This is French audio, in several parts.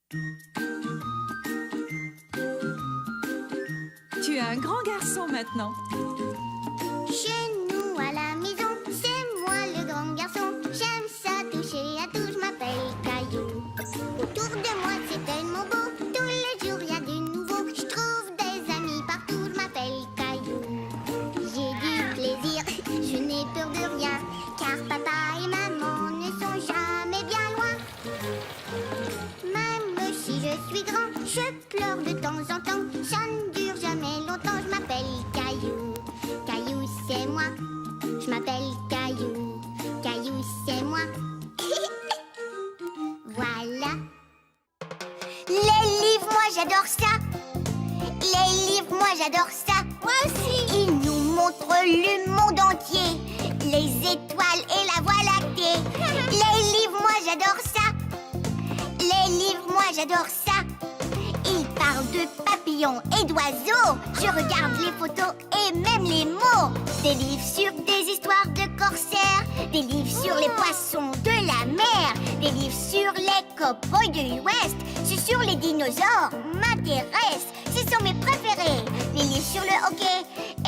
Tu es un grand garçon maintenant. Chez nous à la maison, c'est moi le grand garçon. J'aime ça toucher à tout, je m'appelle Caillou. Autour de moi c'est tellement beau, tous les jours il y a du nouveau. Je trouve des amis partout, je m'appelle Caillou. J'ai du plaisir, je n'ai peur de rien, car papa et maman ne sont jamais bien loin. Même si je suis grand, je pleure de temps en temps. Ça ne dure jamais longtemps, je m'appelle Caillou. Caillou, c'est moi. Je m'appelle Caillou. Caillou, c'est moi. Voilà. Les livres, moi j'adore ça. Les livres, moi j'adore ça. Moi aussi. Ils nous montrent le monde entier. Les étoiles et la voie lactée. Les livres, moi j'adore ça. Les livres, moi j'adore ça. Ils parlent de papillons et d'oiseaux. Je regarde les photos et même les mots. Des livres sur des histoires de corsaires. Des livres sur les poissons de la mer. Des livres sur les cow-boys de l'Ouest. Ceux sur les dinosaures m'intéressent. Ce sont mes préférés. Les livres sur le hockey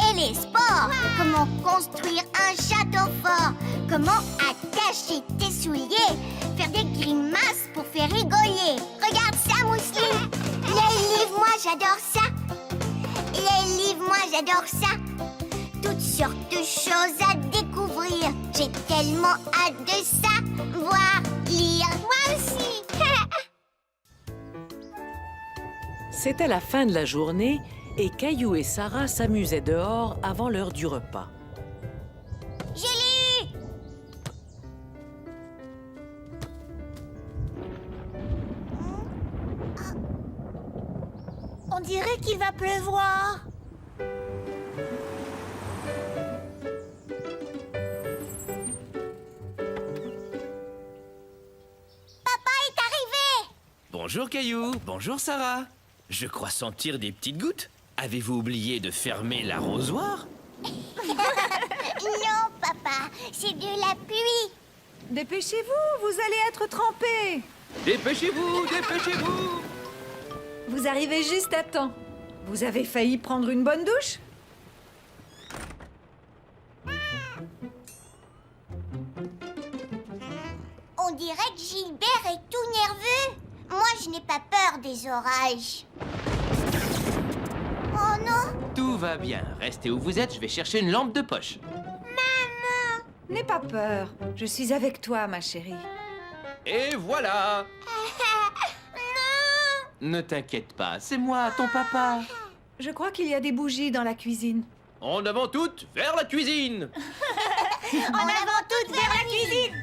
et les sports. Comment construire un château fort. Comment attacher tes souliers. Faire des grimaces pour faire rigoler. Regarde ça, Mousseline. Les livres, moi j'adore ça. Les livres, moi j'adore ça. Toutes sortes de choses à découvrir. J'ai tellement hâte de ça. Voir, lire, moi aussi. C'était la fin de la journée et Caillou et Sarah s'amusaient dehors avant l'heure du repas. Je l'ai eu. On dirait qu'il va pleuvoir. Papa est arrivé. Bonjour Caillou, bonjour Sarah. Je crois sentir des petites gouttes. Avez-vous oublié de fermer l'arrosoir? Non, papa, c'est de la pluie. Dépêchez-vous, vous allez être trempés. Dépêchez-vous, dépêchez-vous! Vous arrivez juste à temps. Vous avez failli prendre une bonne douche? On dirait que Gilbert est tout nerveux. Moi, je n'ai pas peur des orages. Oh non! Tout va bien. Restez où vous êtes, je vais chercher une lampe de poche. N'aie pas peur. Je suis avec toi, ma chérie. Et voilà! Non! Ne t'inquiète pas, c'est moi, ton papa. Je crois qu'il y a des bougies dans la cuisine. En avant toutes, vers la cuisine! En avant toutes vers la cuisine!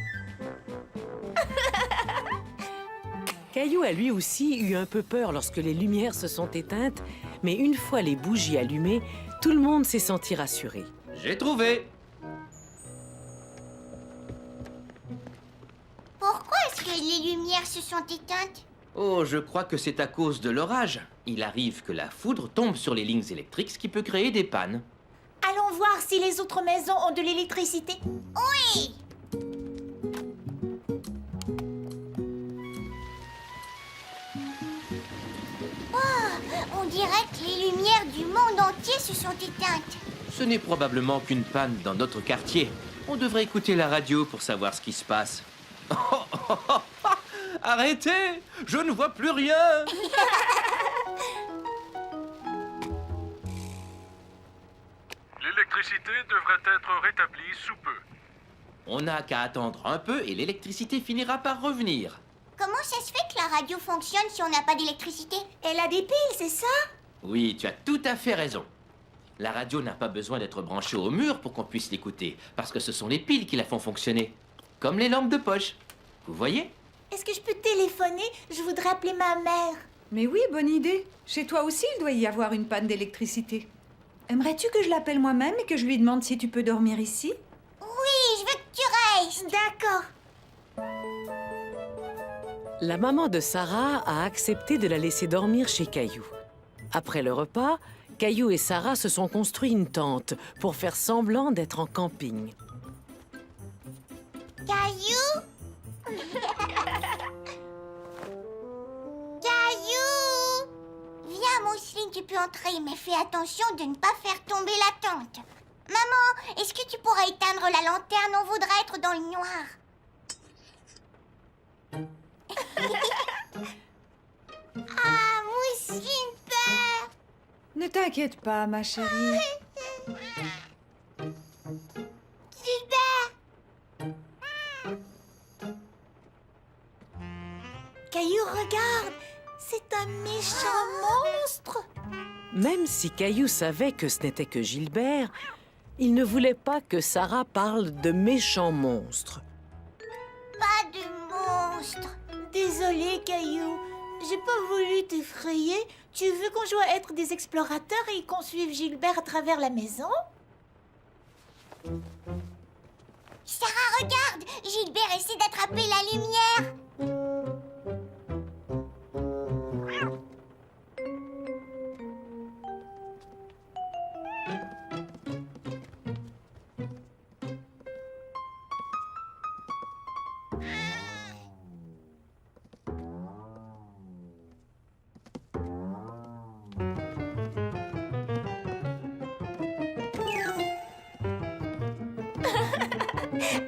Caillou a lui aussi eu un peu peur lorsque les lumières se sont éteintes, mais une fois les bougies allumées, tout le monde s'est senti rassuré. J'ai trouvé! Pourquoi est-ce que les lumières se sont éteintes? Oh, je crois que c'est à cause de l'orage. Il arrive que la foudre tombe sur les lignes électriques, ce qui peut créer des pannes. Allons voir si les autres maisons ont de l'électricité. Oui! Oh, on dirait que les lumières du monde entier se sont éteintes. Ce n'est probablement qu'une panne dans notre quartier. On devrait écouter la radio pour savoir ce qui se passe. Arrêtez! Je ne vois plus rien! L'électricité devrait être rétablie sous peu. On n'a qu'à attendre un peu et l'électricité finira par revenir. Comment ça se fait que la radio fonctionne si on n'a pas d'électricité? Elle a des piles, c'est ça? Oui, tu as tout à fait raison. La radio n'a pas besoin d'être branchée au mur pour qu'on puisse l'écouter, parce que ce sont les piles qui la font fonctionner. Comme les lampes de poche. Vous voyez? Est-ce que je peux téléphoner? Je voudrais appeler ma mère. Mais oui, bonne idée. Chez toi aussi, il doit y avoir une panne d'électricité. Aimerais-tu que je l'appelle moi-même et que je lui demande si tu peux dormir ici? Oui, je veux que tu restes. D'accord. La maman de Sarah a accepté de la laisser dormir chez Caillou. Après le repas, Caillou et Sarah se sont construit une tente pour faire semblant d'être en camping. Caillou? Mousseline, tu peux entrer, mais fais attention de ne pas faire tomber la tente. Maman, est-ce que tu pourrais éteindre la lanterne? On voudrait être dans le noir. Ah, Mousseline peur. Ne t'inquiète pas, ma chérie. Gilbert. Caillou, regarde, c'est un méchant monstre. Même si Caillou savait que ce n'était que Gilbert, il ne voulait pas que Sarah parle de méchants monstres. Pas de monstre. Désolée, Caillou. J'ai pas voulu t'effrayer. Tu veux qu'on joue à être des explorateurs et qu'on suive Gilbert à travers la maison? Sarah, regarde. Gilbert essaie d'attraper la lumière.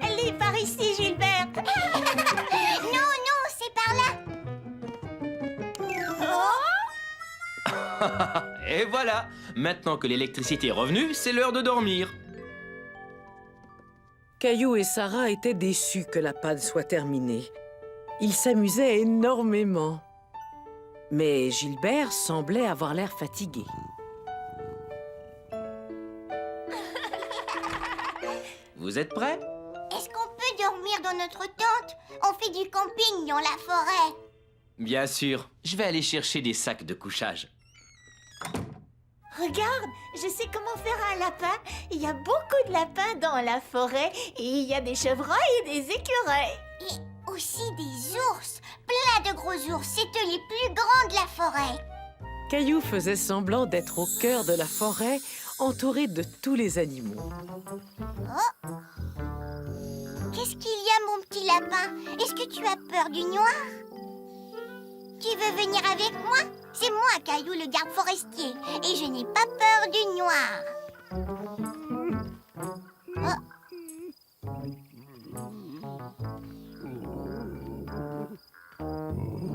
Elle est par ici, Gilbert. Non, non, c'est par là. Et voilà. Maintenant que l'électricité est revenue, c'est l'heure de dormir. Caillou et Sarah étaient déçus que la panne soit terminée. Ils s'amusaient énormément. Mais Gilbert semblait avoir l'air fatigué. Vous êtes prêts? Est-ce qu'on peut dormir dans notre tente? On fait du camping dans la forêt. Bien sûr. Je vais aller chercher des sacs de couchage. Regarde, je sais comment faire un lapin. Il y a beaucoup de lapins dans la forêt. Et il y a des chevreuils et des écureuils. Et aussi des ours. Plein de gros ours. C'est eux les plus grands de la forêt. Caillou faisait semblant d'être au cœur de la forêt, entouré de tous les animaux. Qu'est-ce qu'il y a, mon petit lapin? Est-ce que tu as peur du noir? Tu veux venir avec moi? C'est moi, Caillou, le garde forestier. Et je n'ai pas peur du noir.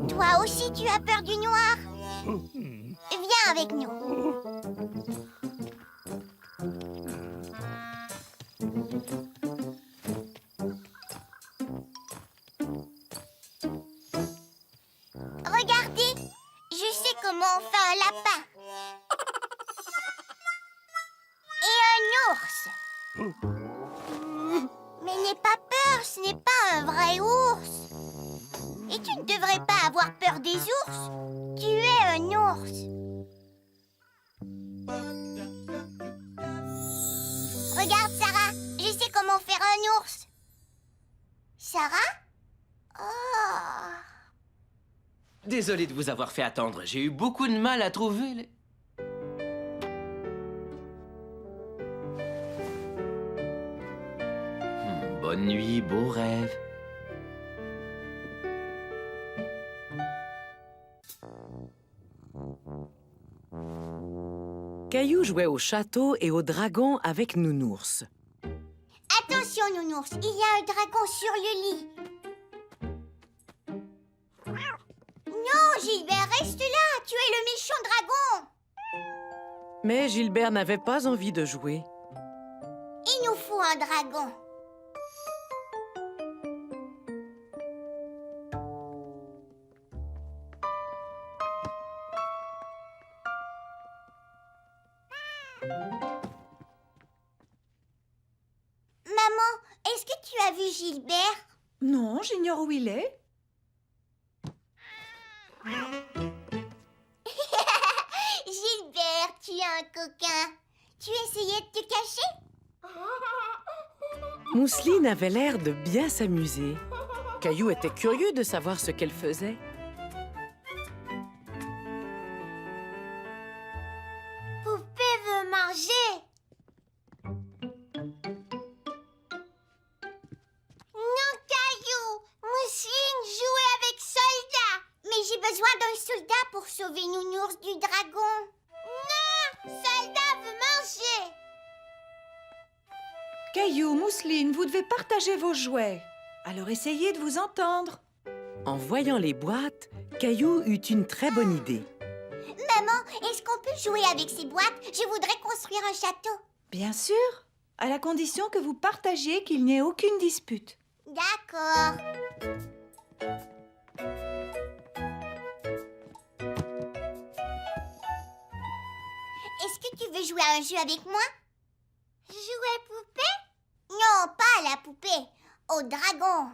Toi aussi, tu as peur du noir? Viens avec nous. Regardez, je sais comment on fait un lapin. Et un ours. Mais n'aie pas peur, ce n'est pas un vrai ours. Et tu ne devrais pas avoir peur des ours. Tu es un ours. Regarde, Sarah, je sais comment faire un ours. Sarah? Oh. Désolé de vous avoir fait attendre. J'ai eu beaucoup de mal à trouver les... Bonne nuit, beau rêve. Caillou jouait au château et au dragon avec Nounours. Attention, Nounours, il y a un dragon sur le lit. Non, Gilbert, reste là. Tu es le méchant dragon. Mais Gilbert n'avait pas envie de jouer. Il nous faut un dragon. Maman, est-ce que tu as vu Gilbert? Non, j'ignore où il est. Gilbert, tu es un coquin. Tu essayais de te cacher? Mousseline avait l'air de bien s'amuser. Caillou était curieux de savoir ce qu'elle faisait. Poupée veut manger. Non, Caillou. Mousseline jouait avec soldat. Mais j'ai besoin d'un soldat pour sauver Nounours du dragon. Soldat veut manger. Caillou, Mousseline, vous devez partager vos jouets. Alors essayez de vous entendre. En voyant les boîtes, Caillou eut une très bonne idée. Maman, est-ce qu'on peut jouer avec ces boîtes? Je voudrais construire un château. Bien sûr, à la condition que vous partagiez qu'il n'y ait aucune dispute. D'accord. Est-ce que tu veux jouer à un jeu avec moi? Jouer poupée? Non, pas à la poupée, au dragon.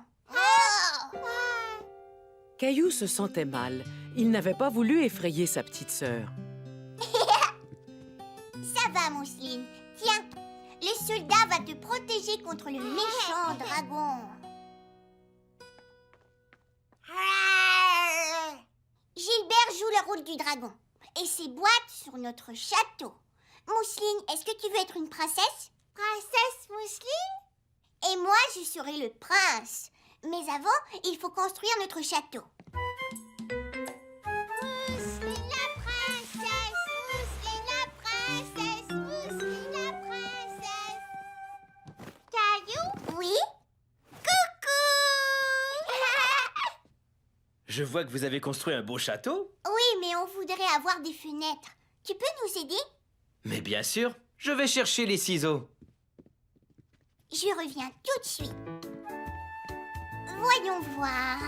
Caillou se sentait mal. Il n'avait pas voulu effrayer sa petite sœur. Ça va, Mousseline. Tiens, le soldat va te protéger contre le méchant dragon. Gilbert joue le rôle du dragon et ses boîtes sur notre château. Mousseline, est-ce que tu veux être une princesse? Princesse Mousseline? Et moi, je serai le prince. Mais avant, il faut construire notre château. Mousseline la princesse, Mousseline la princesse, Mousseline la princesse. Caillou? Oui? Coucou! Je vois que vous avez construit un beau château. Oui, mais on voudrait avoir des fenêtres. Tu peux nous aider? Mais bien sûr, je vais chercher les ciseaux. Je reviens tout de suite. Voyons voir.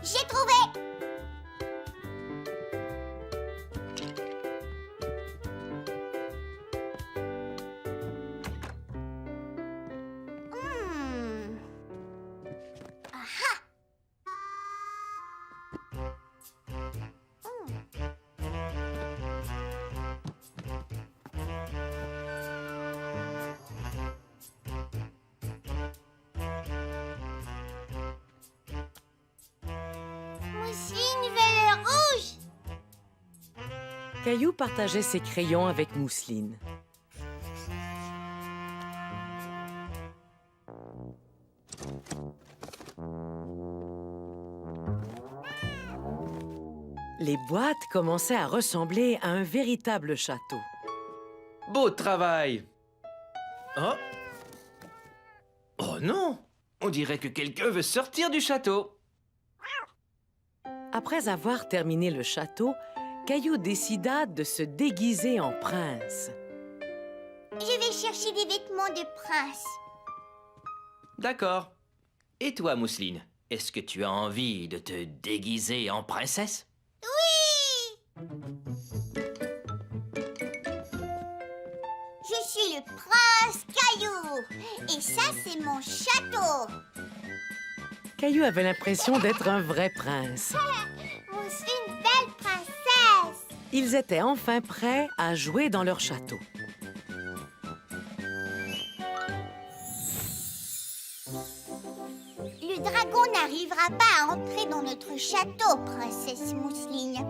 J'ai trouvé! Aha! Mousseline veut le rouge! Caillou partageait ses crayons avec Mousseline. Les boîtes commençaient à ressembler à un véritable château. Beau travail. Oh. Oh non. On dirait que quelqu'un veut sortir du château. Après avoir terminé le château, Caillou décida de se déguiser en prince. Je vais chercher des vêtements de prince. D'accord. Et toi, Mousseline, est-ce que tu as envie de te déguiser en princesse? Oui! Je suis le prince Caillou. Et ça, c'est mon château. Caillou avait l'impression d'être un vrai prince. Je suis une belle princesse. Ils étaient enfin prêts à jouer dans leur château. Le dragon n'arrivera pas à entrer dans notre château, princesse Mousseline.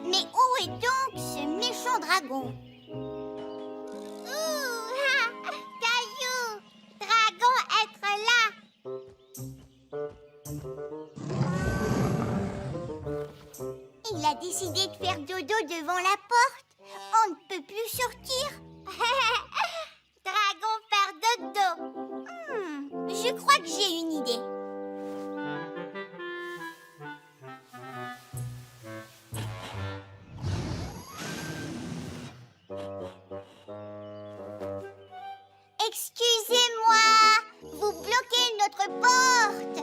Mais où est donc ce méchant dragon? Ouh, ah, Caillou! Dragon, être là! Il a décidé de faire dodo devant la porte. On ne peut plus sortir. Dragon faire dodo. Je crois que j'ai une idée. Excusez-moi, vous bloquez notre porte.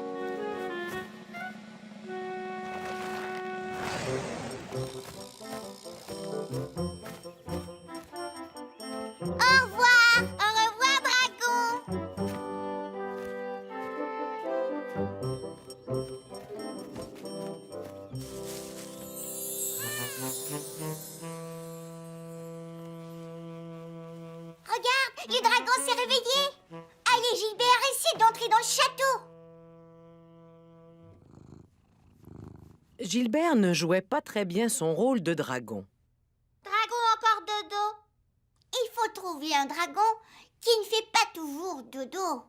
Au revoir, dragon. Regarde, le dragon s'est réveillé. Allez, Gilbert, essaie d'entrer dans le château. Gilbert ne jouait pas très bien son rôle de dragon. Dragon encore dodo. Il faut trouver un dragon qui ne fait pas toujours dodo.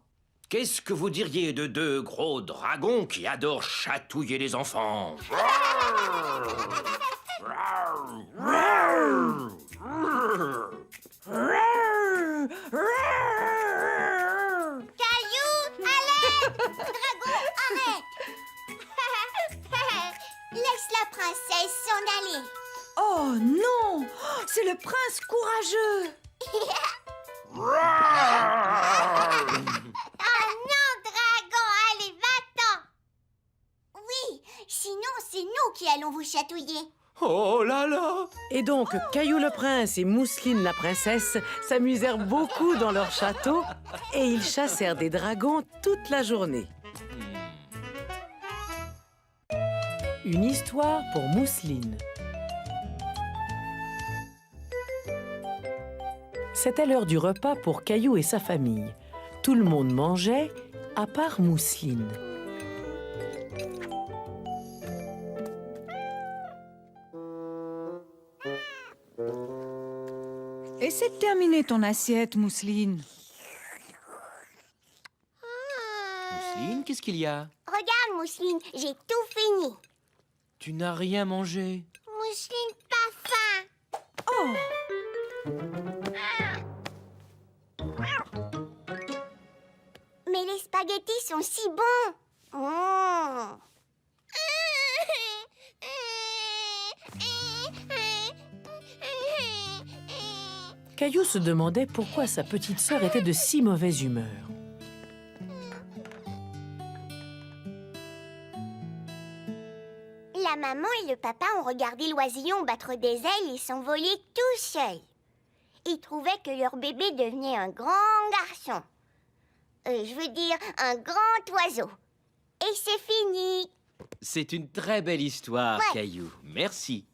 Qu'est-ce que vous diriez de deux gros dragons qui adorent chatouiller les enfants? Caillou, allez! Dragon, arrête! Laisse la princesse s'en aller. Oh non! C'est le prince courageux! Ah non, dragon, allez, va-t'en! Oui, sinon c'est nous qui allons vous chatouiller. Oh là là! Et donc, Caillou le prince et Mousseline la princesse s'amusèrent beaucoup dans leur château et ils chassèrent des dragons toute la journée. Une histoire pour Mousseline. C'était l'heure du repas pour Caillou et sa famille. Tout le monde mangeait, à part Mousseline. Essaie de terminer ton assiette, Mousseline. Mousseline, qu'est-ce qu'il y a? Regarde, Mousseline, j'ai tout fini. Tu n'as rien mangé. Mousseline, pas faim. Oh! Mais les spaghettis sont si bons. Oh. Caillou se demandait pourquoi sa petite sœur était de si mauvaise humeur. La maman et le papa ont regardé l'oisillon battre des ailes et s'envoler tout seuls. Ils trouvaient que leur bébé devenait un grand garçon. Je veux dire, un grand oiseau. Et c'est fini. C'est une très belle histoire, Ouais. Caillou. Merci.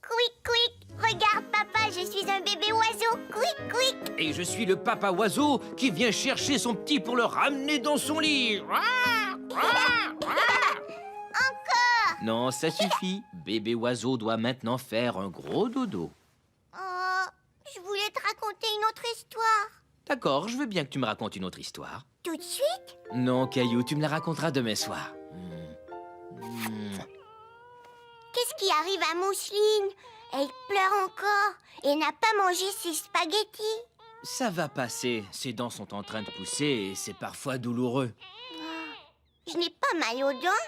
Quick, quick. Regarde, papa, je suis un bébé oiseau. Quick, quick. Et je suis le papa oiseau qui vient chercher son petit pour le ramener dans son lit. Non, ça suffit. Bébé oiseau doit maintenant faire un gros dodo. Oh, je voulais te raconter une autre histoire. D'accord, je veux bien que tu me racontes une autre histoire. Tout de suite? Non, Caillou, tu me la raconteras demain soir. Qu'est-ce qui arrive à Mousseline? Elle pleure encore et n'a pas mangé ses spaghettis. Ça va passer. Ses dents sont en train de pousser et c'est parfois douloureux. Je n'ai pas mal aux dents.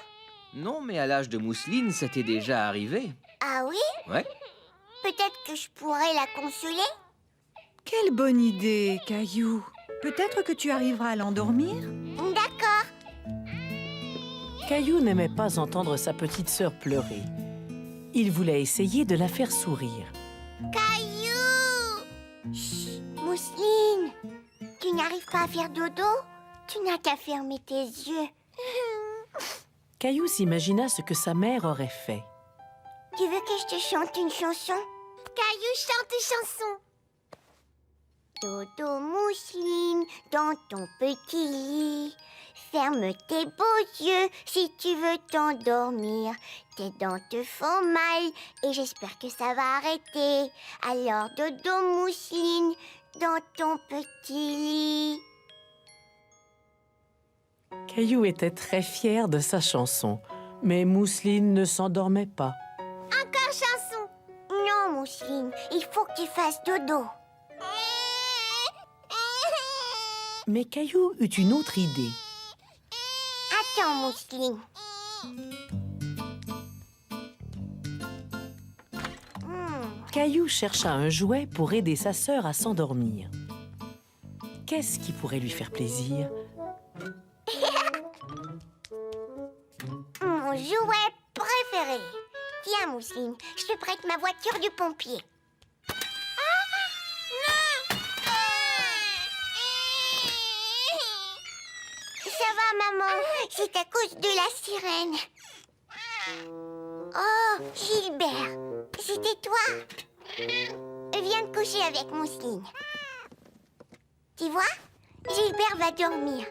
Non, mais à l'âge de Mousseline, ça t'est déjà arrivé. Ah oui? Ouais. Peut-être que je pourrais la consoler? Quelle bonne idée, Caillou. Peut-être que tu arriveras à l'endormir? D'accord. Caillou n'aimait pas entendre sa petite sœur pleurer. Il voulait essayer de la faire sourire. Caillou! Chut, Mousseline, tu n'arrives pas à faire dodo? Tu n'as qu'à fermer tes yeux. Caillou s'imagina ce que sa mère aurait fait. Tu veux que je te chante une chanson? Caillou chante une chanson. Dodo Mousseline, dans ton petit lit. Ferme tes beaux yeux si tu veux t'endormir. Tes dents te font mal et j'espère que ça va arrêter. Alors Dodo Mousseline, dans ton petit lit. Caillou était très fier de sa chanson, mais Mousseline ne s'endormait pas. Encore chanson. Non Mousseline, il faut que tu fasses dodo. Mais Caillou eut une autre idée. Attends Mousseline. Caillou chercha un jouet pour aider sa sœur à s'endormir. Qu'est-ce qui pourrait lui faire plaisir? Mon jouet préféré. Tiens, Mousseline, je te prête ma voiture du pompier. Ça va, maman. C'est à cause de la sirène. Oh, Gilbert, c'était toi? Viens te coucher avec Mousseline. Tu vois, Gilbert va dormir.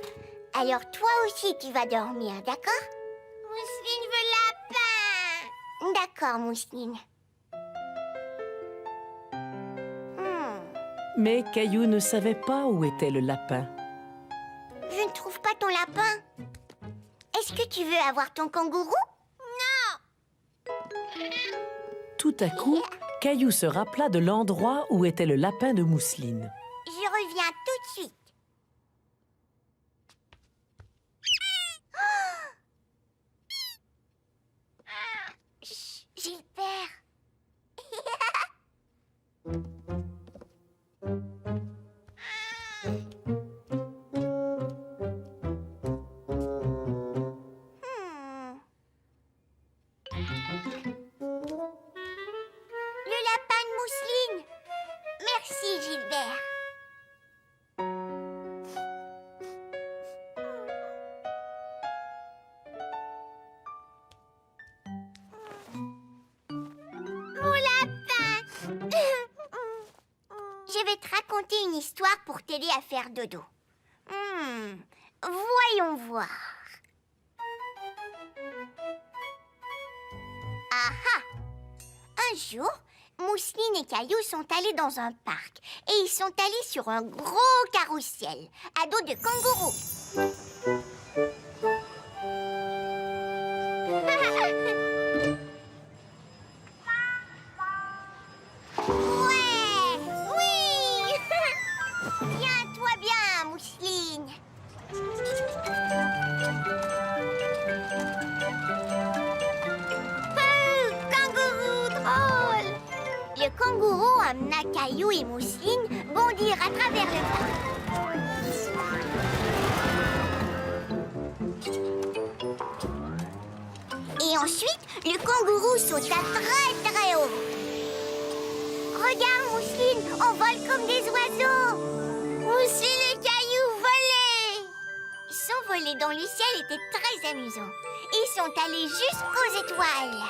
Alors toi aussi, tu vas dormir, d'accord? Mousseline veut lapin. D'accord, Mousseline. Mais Caillou ne savait pas où était le lapin. Je ne trouve pas ton lapin. Est-ce que tu veux avoir ton kangourou? Non. Tout à coup, Caillou se rappela de l'endroit où était le lapin de mousseline. Je reviens tout de suite. Chut, Gilbert. Le lapin de mousseline. Merci, Gilbert. Mon lapin. Je vais te raconter une histoire pour t'aider à faire dodo. Voyons voir. Ah ah! Un jour, Mousseline et Caillou sont allés dans un parc et ils sont allés sur un gros carrousel à dos de kangourou. Ouais! Oui! Tiens-toi bien, Mousseline. Kangourou drôle! Le kangourou amena Caillou et Mousseline bondir à travers le parc. Et ensuite, le kangourou sauta très très haut. Regarde, Mousseline, on vole comme des oiseaux. Mousseline et Caillou volaient. S'envoler dans le ciel était très amusant. Ils sont allés jusqu'aux étoiles.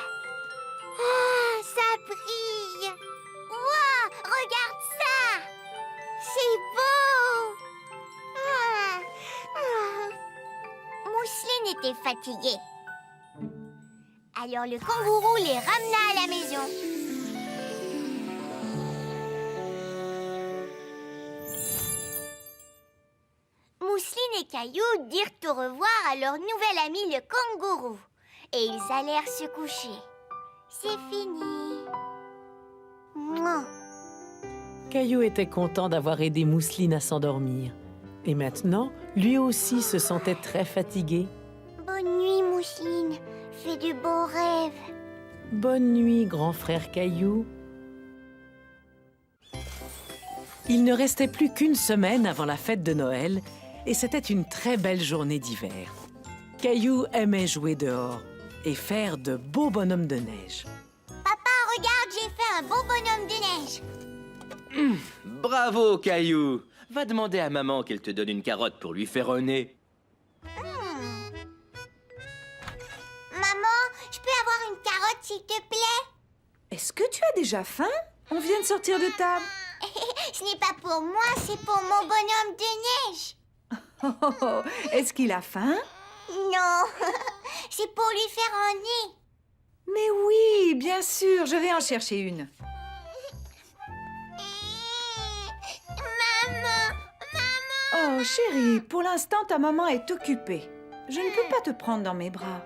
Ah, ça brille. Ouah, regarde ça. C'est beau. Mousseline était fatiguée. Alors le kangourou les ramena à la maison. Mousseline et Caillou dirent au revoir à leur nouvel ami le kangourou. Et ils allèrent se coucher. C'est fini. Mouah. Caillou était content d'avoir aidé Mousseline à s'endormir. Et maintenant, lui aussi se sentait très fatigué. Bonne nuit, Mousseline. Fais de beaux rêves. Bonne nuit, grand frère Caillou. Il ne restait plus qu'une semaine avant la fête de Noël et c'était une très belle journée d'hiver. Caillou aimait jouer dehors et faire de beaux bonhommes de neige. Papa, regarde, j'ai fait un beau bonhomme de neige. Bravo, Caillou. Va demander à maman qu'elle te donne une carotte pour lui faire un nez. Maman, je peux avoir une carotte, s'il te plaît? Est-ce que tu as déjà faim? On vient de sortir de table. Ce n'est pas pour moi, c'est pour mon bonhomme de neige. Oh, oh, oh. Est-ce qu'il a faim? Non, c'est pour lui faire un nez. Mais oui, bien sûr, je vais en chercher une. Maman, Oh, chérie, pour l'instant, ta maman est occupée. Je ne peux pas te prendre dans mes bras.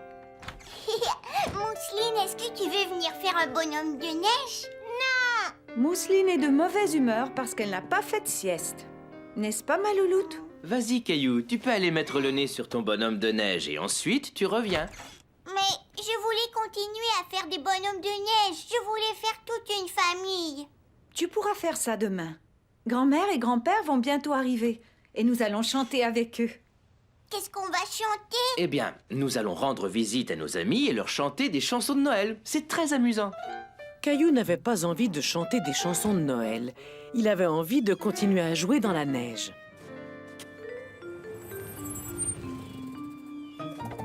Mousseline, est-ce que tu veux venir faire un bonhomme de neige? Non. Mousseline est de mauvaise humeur parce qu'elle n'a pas fait de sieste. N'est-ce pas, ma louloute? Vas-y, Caillou, tu peux aller mettre le nez sur ton bonhomme de neige et ensuite tu reviens. Mais je voulais continuer à faire des bonhommes de neige. Je voulais faire toute une famille. Tu pourras faire ça demain. Grand-mère et grand-père vont bientôt arriver et nous allons chanter avec eux. Qu'est-ce qu'on va chanter? Eh bien, nous allons rendre visite à nos amis et leur chanter des chansons de Noël. C'est très amusant. Caillou n'avait pas envie de chanter des chansons de Noël. Il avait envie de continuer à jouer dans la neige.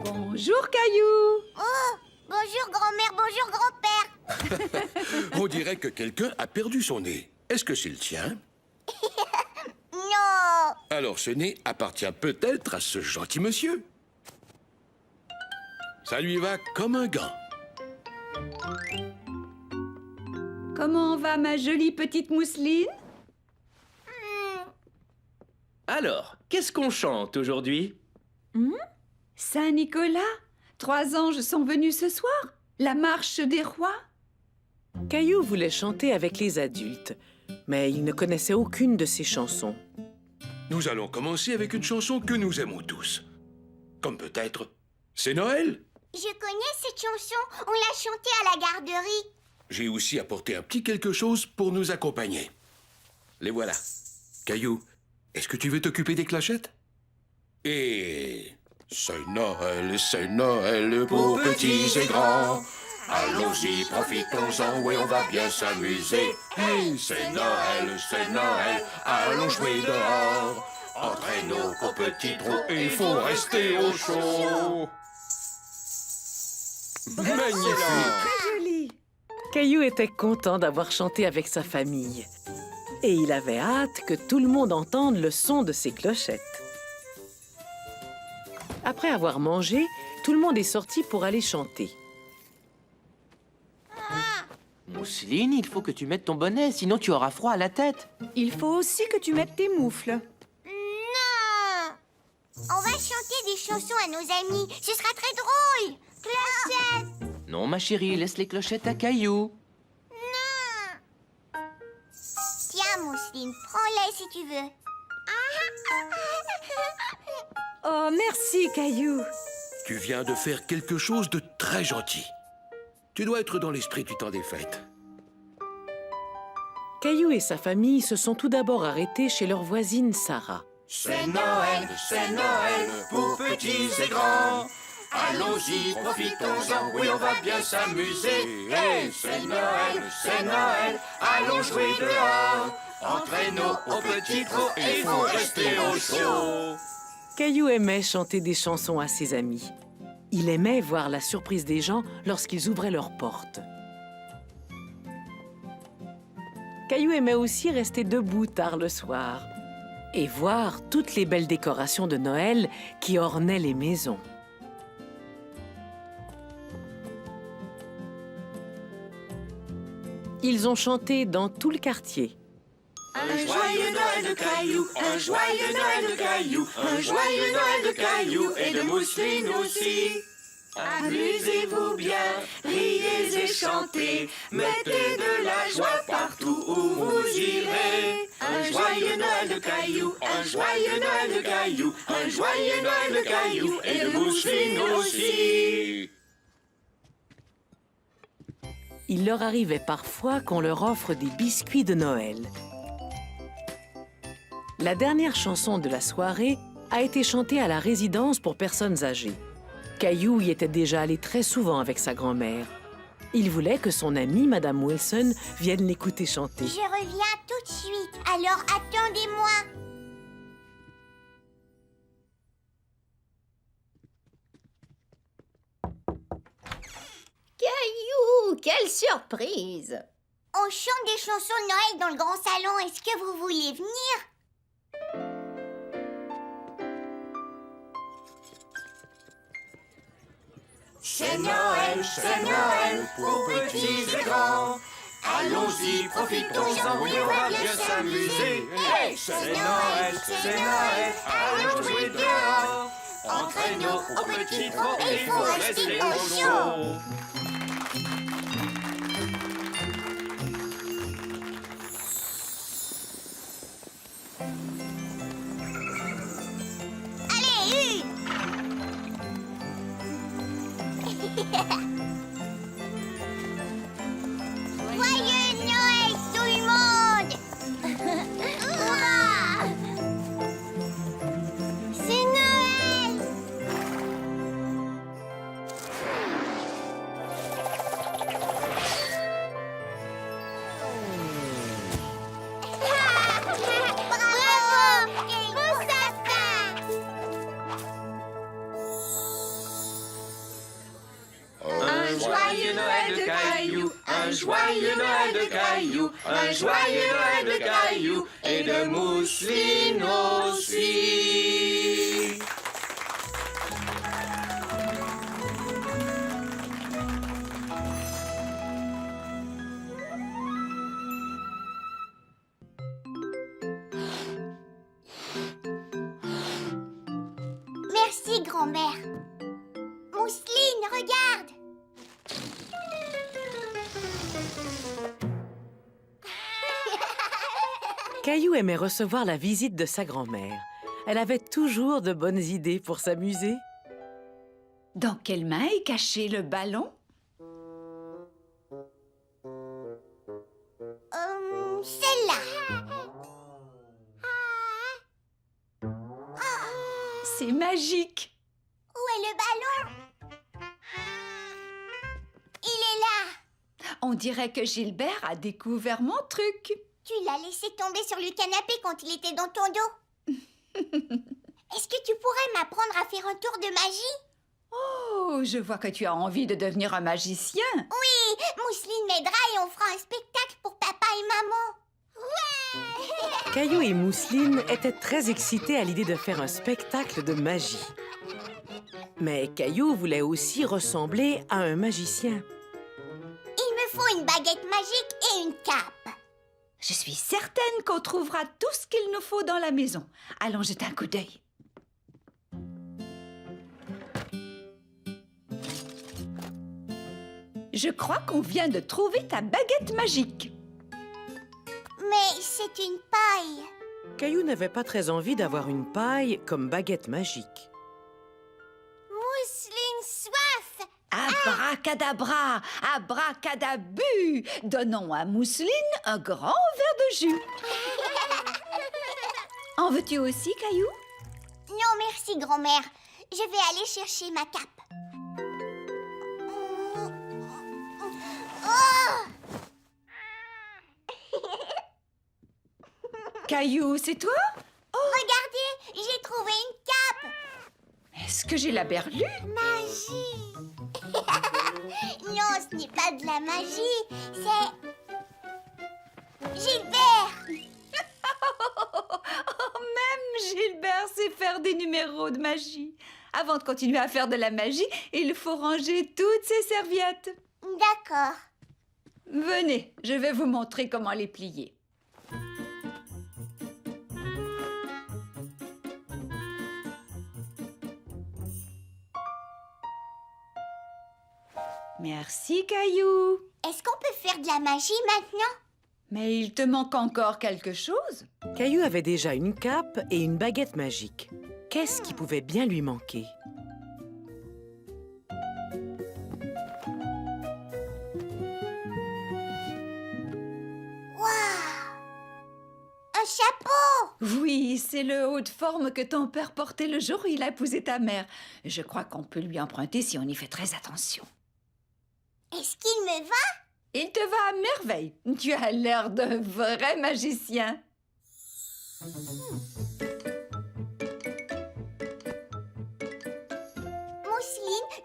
Bonjour, Caillou! Oh, bonjour grand-mère, bonjour grand-père. On dirait que quelqu'un a perdu son nez. Est-ce que c'est le tien? Non. Alors ce nez appartient peut-être à ce gentil monsieur. Ça lui va comme un gant. Comment va ma jolie petite Mousseline? Alors, qu'est-ce qu'on chante aujourd'hui? Saint-Nicolas, 3 anges sont venus ce soir. La marche des rois. Caillou voulait chanter avec les adultes, mais il ne connaissait aucune de ces chansons. Nous allons commencer avec une chanson que nous aimons tous. Comme peut-être, c'est Noël. Je connais cette chanson, on l'a chantée à la garderie. J'ai aussi apporté un petit quelque chose pour nous accompagner. Les voilà. Caillou, est-ce que tu veux t'occuper des clochettes? Et... c'est Noël pour petits et grands. Allons-y, profitons-en, oui, on va bien s'amuser. Hey, c'est Noël, allons jouer dehors. Entraînons au petit trou, il faut rester au chaud. Magnifique! Très joli. Caillou était content d'avoir chanté avec sa famille. Et il avait hâte que tout le monde entende le son de ses clochettes. Après avoir mangé, tout le monde est sorti pour aller chanter. Mousseline, il faut que tu mettes ton bonnet, sinon tu auras froid à la tête. Il faut aussi que tu mettes tes moufles. Non! On va chanter des chansons à nos amis. Ce sera très drôle. Clochette! Non, ma chérie, laisse les clochettes à Caillou. Non! Tiens, Mousseline, prends-les si tu veux. Oh, merci, Caillou. Tu viens de faire quelque chose de très gentil. Tu dois être dans l'esprit du temps des fêtes. Caillou et sa famille se sont tout d'abord arrêtés chez leur voisine Sarah. C'est Noël pour petits et grands. Allons-y, profitons-en, oui, on va bien s'amuser. Hey, c'est Noël, allons jouer dehors. Entraînons au petit trot et il faut rester au chaud. Caillou aimait chanter des chansons à ses amis. Il aimait voir la surprise des gens lorsqu'ils ouvraient leurs portes. Caillou aimait aussi rester debout tard le soir et voir toutes les belles décorations de Noël qui ornaient les maisons. Ils ont chanté dans tout le quartier. Un joyeux Noël de Caillou, un joyeux Noël de Caillou, un joyeux Noël de Caillou et de Mousseline aussi. Amusez-vous bien, riez et chantez, mettez de la joie partout où vous irez. Un joyeux Noël de Caillou, un joyeux Noël de Caillou, un joyeux Noël de Caillou et de Mousseline aussi. Il leur arrivait parfois qu'on leur offre des biscuits de Noël. La dernière chanson de la soirée a été chantée à la résidence pour personnes âgées. Caillou y était déjà allé très souvent avec sa grand-mère. Il voulait que son amie, Madame Wilson, vienne l'écouter chanter. Je reviens tout de suite, alors attendez-moi. Caillou, quelle surprise! On chante des chansons de Noël dans le grand salon. Est-ce que vous voulez venir? C'est Noël pour petits et grands. Allons-y, profitons-en, oui, on va bien s'amuser. Hey, c'est Noël, allons jouer dehors. Entraînons au petit trot et il faut rester au chaud. Allez, une! Joyeux Noël, tout le monde! Hurrah! C'est Noël! Bravo! Beau sapin! Un joyeux Noël de Caillou, un joyeux Noël de Caillou, un joyeux Noël de Caillou et de Mousseline aussi. Merci, grand-mère. Mousseline, regarde! Caillou aimait recevoir la visite de sa grand-mère. Elle avait toujours de bonnes idées pour s'amuser. Dans quelle main est caché le ballon? Celle-là. C'est magique! Où est le ballon? Il est là. On dirait que Gilbert a découvert mon truc. Tu l'as laissé tomber sur le canapé quand il était dans ton dos. Est-ce que tu pourrais m'apprendre à faire un tour de magie? Oh, je vois que tu as envie de devenir un magicien. Oui, Mousseline m'aidera et on fera un spectacle pour papa et maman. Ouais! Caillou et Mousseline étaient très excités à l'idée de faire un spectacle de magie. Mais Caillou voulait aussi ressembler à un magicien. Il me faut une baguette magique et une cape. Je suis certaine qu'on trouvera tout ce qu'il nous faut dans la maison. Allons jeter un coup d'œil. Je crois qu'on vient de trouver ta baguette magique. Mais c'est une paille. Caillou n'avait pas très envie d'avoir une paille comme baguette magique. Mousseline soif. Abracadabra, abracadabu. Donnons à Mousseline un grand verre de jus. En veux-tu aussi, Caillou? Non, merci, grand-mère. Je vais aller chercher ma cape. Caillou, c'est toi? Regardez, j'ai trouvé une cape. Est-ce que j'ai la berlue? Magie. Non, ce n'est pas de la magie, c'est... Gilbert. Oh, même Gilbert sait faire des numéros de magie. Avant de continuer à faire de la magie, il faut ranger toutes ses serviettes. D'accord. Venez, je vais vous montrer comment les plier. Merci, Caillou. Est-ce qu'on peut faire de la magie maintenant? Mais il te manque encore quelque chose? Caillou avait déjà une cape et une baguette magique. Qu'est-ce qui pouvait bien lui manquer? Un chapeau! Oui, c'est le haut de forme que ton père portait le jour où il a épousé ta mère. Je crois qu'on peut lui emprunter si on y fait très attention. Est-ce qu'il me va? Il te va à merveille. Tu as l'air d'un vrai magicien. Mousseline,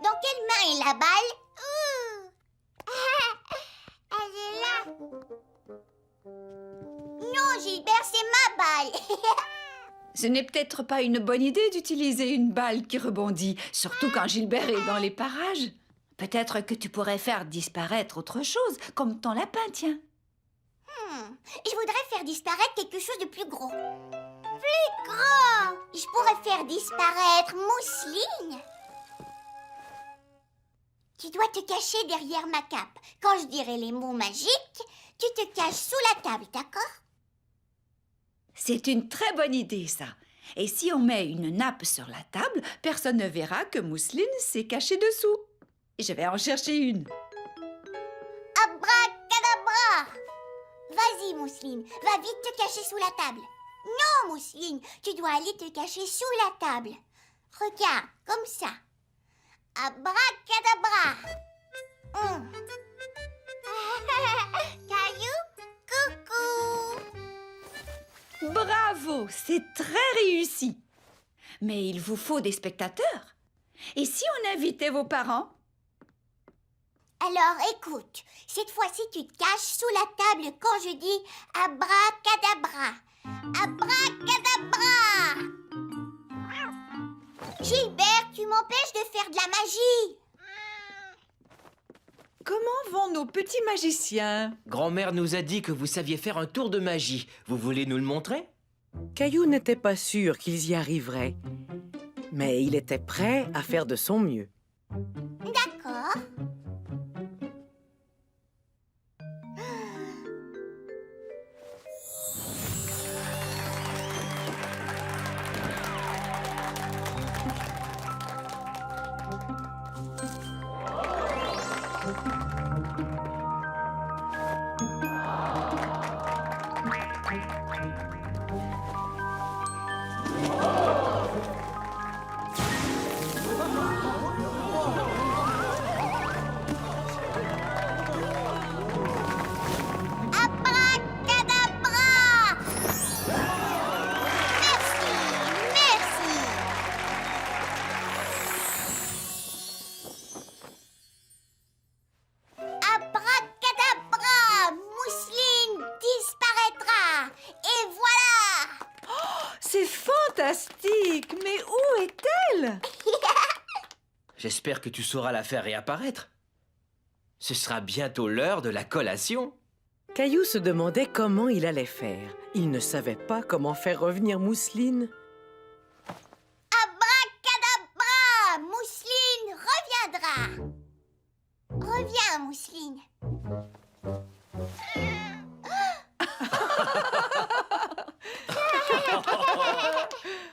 dans quelle main est la balle? Elle est là. Non, Gilbert, c'est ma balle. Ce n'est peut-être pas une bonne idée d'utiliser une balle qui rebondit, surtout quand Gilbert est dans les parages. Peut-être que tu pourrais faire disparaître autre chose, comme ton lapin, tiens. Je voudrais faire disparaître quelque chose de plus gros. Plus grand! Je pourrais faire disparaître Mousseline. Tu dois te cacher derrière ma cape. Quand je dirai les mots magiques, tu te caches sous la table, d'accord? C'est une très bonne idée, ça. Et si on met une nappe sur la table, personne ne verra que Mousseline s'est cachée dessous. Et je vais en chercher une. Abracadabra! Vas-y, Mousseline, va vite te cacher sous la table. Non, Mousseline, tu dois aller te cacher sous la table. Regarde, comme ça. Abracadabra! Caillou, coucou! Bravo, c'est très réussi. Mais il vous faut des spectateurs. Et si on invitait vos parents? Alors, écoute, cette fois-ci, tu te caches sous la table quand je dis abracadabra. Abracadabra! Gilbert, tu m'empêches de faire de la magie. Comment vont nos petits magiciens? Grand-mère nous a dit que vous saviez faire un tour de magie. Vous voulez nous le montrer? Caillou n'était pas sûr qu'ils y arriveraient, mais il était prêt à faire de son mieux. D'accord. Abracadabra! Merci, merci. Abracadabra! Mousseline disparaîtra. Et voilà! C'est fantastique! Mais où est-elle? J'espère que tu sauras la faire réapparaître. Ce sera bientôt l'heure de la collation. Caillou se demandait comment il allait faire. Il ne savait pas comment faire revenir Mousseline. Abracadabra! Mousseline reviendra. Reviens, Mousseline.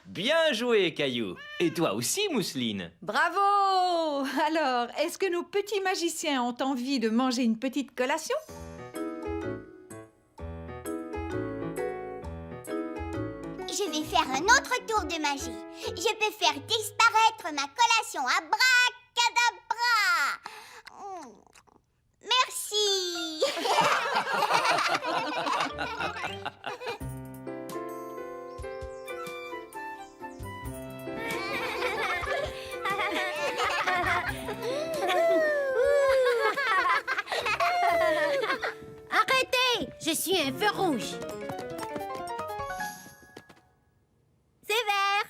Bien joué, Caillou. Et toi aussi, Mousseline. Bravo! Alors, est-ce que nos petits magiciens ont envie de manger une petite collation? Je vais faire un autre tour de magie. Je peux faire disparaître ma collation. Abracadabra! Merci. Arrêtez! Je suis un feu rouge. C'est vert.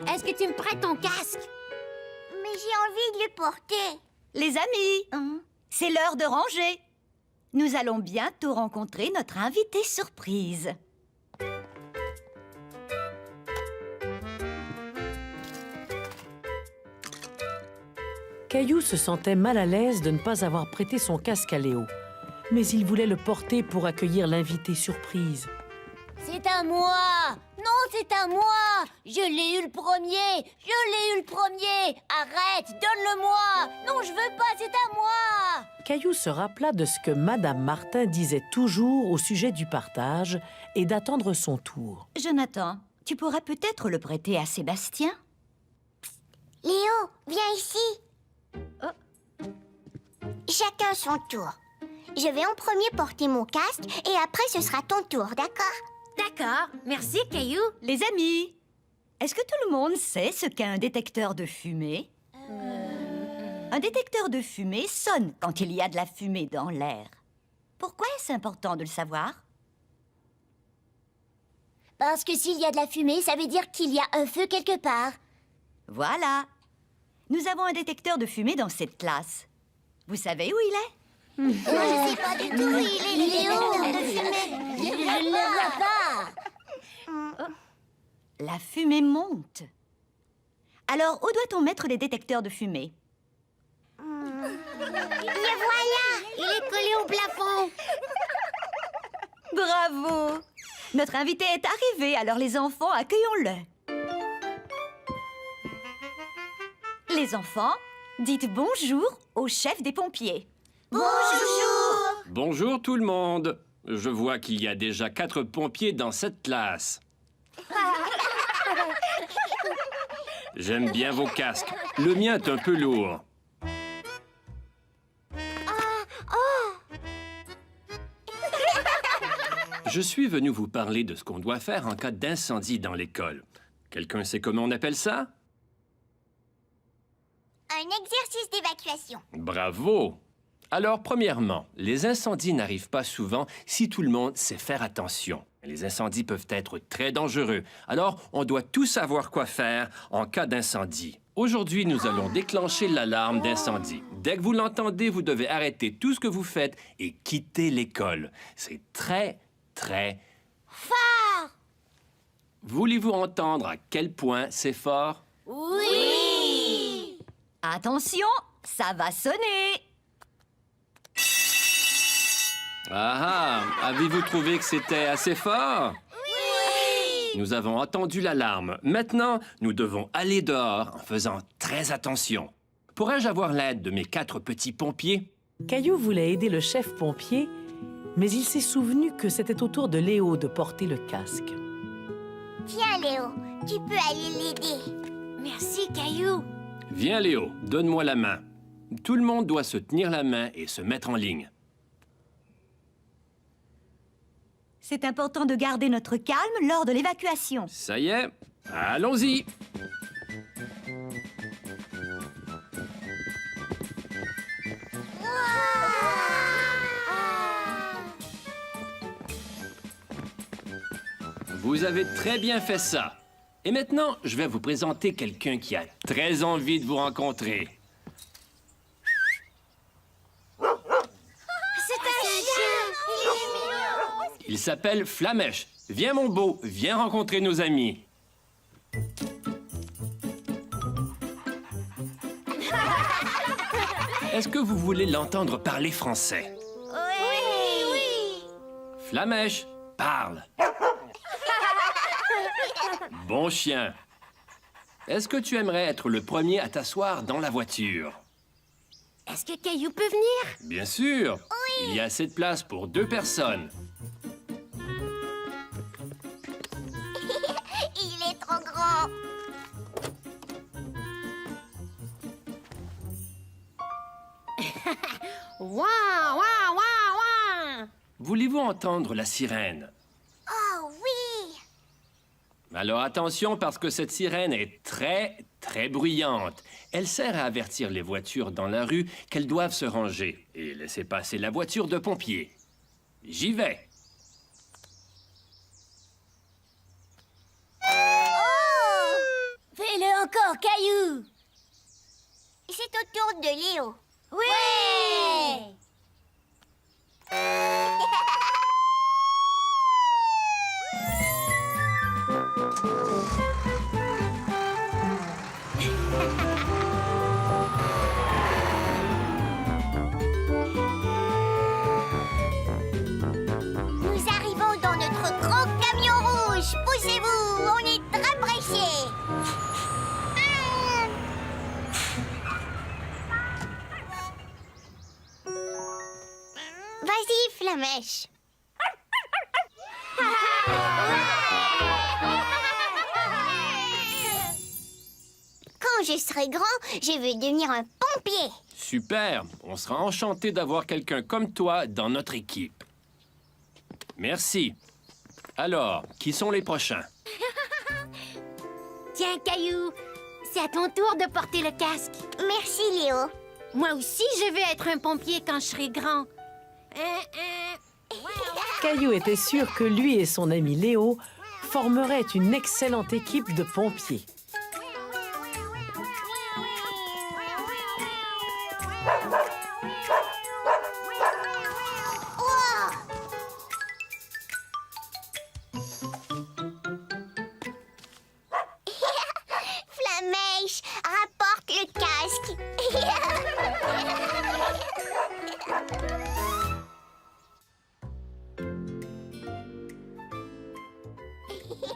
Est-ce que tu me prêtes ton casque? Mais j'ai envie de le porter. Les amis, c'est l'heure de ranger. Nous allons bientôt rencontrer notre invité surprise. Caillou se sentait mal à l'aise de ne pas avoir prêté son casque à Léo. Mais il voulait le porter pour accueillir l'invité surprise. C'est à moi! Non, c'est à moi! Je l'ai eu le premier! Je l'ai eu le premier! Arrête! Donne-le-moi! Non, je veux pas, c'est à moi! Caillou se rappela de ce que Madame Martin disait toujours au sujet du partage et d'attendre son tour. Jonathan, tu pourrais peut-être le prêter à Sébastien? Léo, viens ici. Chacun son tour. Je vais en premier porter mon casque et après ce sera ton tour, d'accord? D'accord, merci, Caillou. Les amis, est-ce que tout le monde sait ce qu'est un détecteur de fumée? Un détecteur de fumée sonne quand il y a de la fumée dans l'air. Pourquoi est-ce important de le savoir? Parce que s'il y a de la fumée, ça veut dire qu'il y a un feu quelque part. Voilà. Nous avons un détecteur de fumée dans cette classe. Vous savez où il est? Moi, je sais pas du tout où il est, Léo. Je ne le vois pas. La fumée monte. Alors, où doit-on mettre les détecteurs de fumée? Le voilà. Il est collé au plafond. Bravo! Notre invité est arrivé, alors les enfants, accueillons-le. Les enfants, dites bonjour au chef des pompiers. Bonjour. Bonjour tout le monde. Je vois qu'il y a déjà 4 pompiers dans cette classe. J'aime bien vos casques. Le mien est un peu lourd. Je suis venu vous parler de ce qu'on doit faire en cas d'incendie dans l'école. Quelqu'un sait comment on appelle ça? Un exercice d'évacuation. Bravo! Alors, premièrement, les incendies n'arrivent pas souvent si tout le monde sait faire attention. Les incendies peuvent être très dangereux. Alors, on doit tous savoir quoi faire en cas d'incendie. Aujourd'hui, nous allons déclencher l'alarme d'incendie. Dès que vous l'entendez, vous devez arrêter tout ce que vous faites et quitter l'école. C'est très, très fort. Voulez-vous entendre à quel point c'est fort? Oui. Attention, ça va sonner. Ah ah! Avez-vous trouvé que c'était assez fort? Oui. Nous avons entendu l'alarme. Maintenant, nous devons aller dehors en faisant très attention. Pourrais-je avoir l'aide de mes 4 petits pompiers? Caillou voulait aider le chef pompier, mais il s'est souvenu que c'était au tour de Léo de porter le casque. Tiens, Léo, tu peux aller l'aider. Merci, Caillou. Viens, Léo, donne-moi la main. Tout le monde doit se tenir la main et se mettre en ligne. C'est important de garder notre calme lors de l'évacuation. Ça y est, allons-y. Vous avez très bien fait ça. Et maintenant, je vais vous présenter quelqu'un qui a très envie de vous rencontrer. C'est un chien. Il s'appelle Flamèche. Viens, mon beau, viens rencontrer nos amis. Est-ce que vous voulez l'entendre parler français? Oui. Flamèche, parle. Bon chien. Est-ce que tu aimerais être le premier à t'asseoir dans la voiture? Est-ce que Caillou peut venir? Bien sûr. Il y a assez de place pour 2 personnes. Il est trop grand. Ouin, ouin, ouin, ouin. Voulez-vous entendre la sirène? Oh oui. Alors attention parce que cette sirène est très bruyante. Elle sert à avertir les voitures dans la rue qu'elles doivent se ranger et laisser passer la voiture de pompier. J'y vais. Fais-le encore, Caillou. C'est au tour de Léo. Oui. Nous arrivons dans notre grand camion rouge. Poussez-vous, on est très pressés. Vas-y, Flamèche. Quand je serai grand, je veux devenir un pompier. Super. On sera enchanté d'avoir quelqu'un comme toi dans notre équipe. Merci. Alors, qui sont les prochains? Tiens, Caillou, c'est à ton tour de porter le casque. Merci, Léo. Moi aussi, je vais être un pompier quand je serai grand. Caillou était sûr que lui et son ami Léo formeraient une excellente équipe de pompiers. Flamèche, rapporte le casque.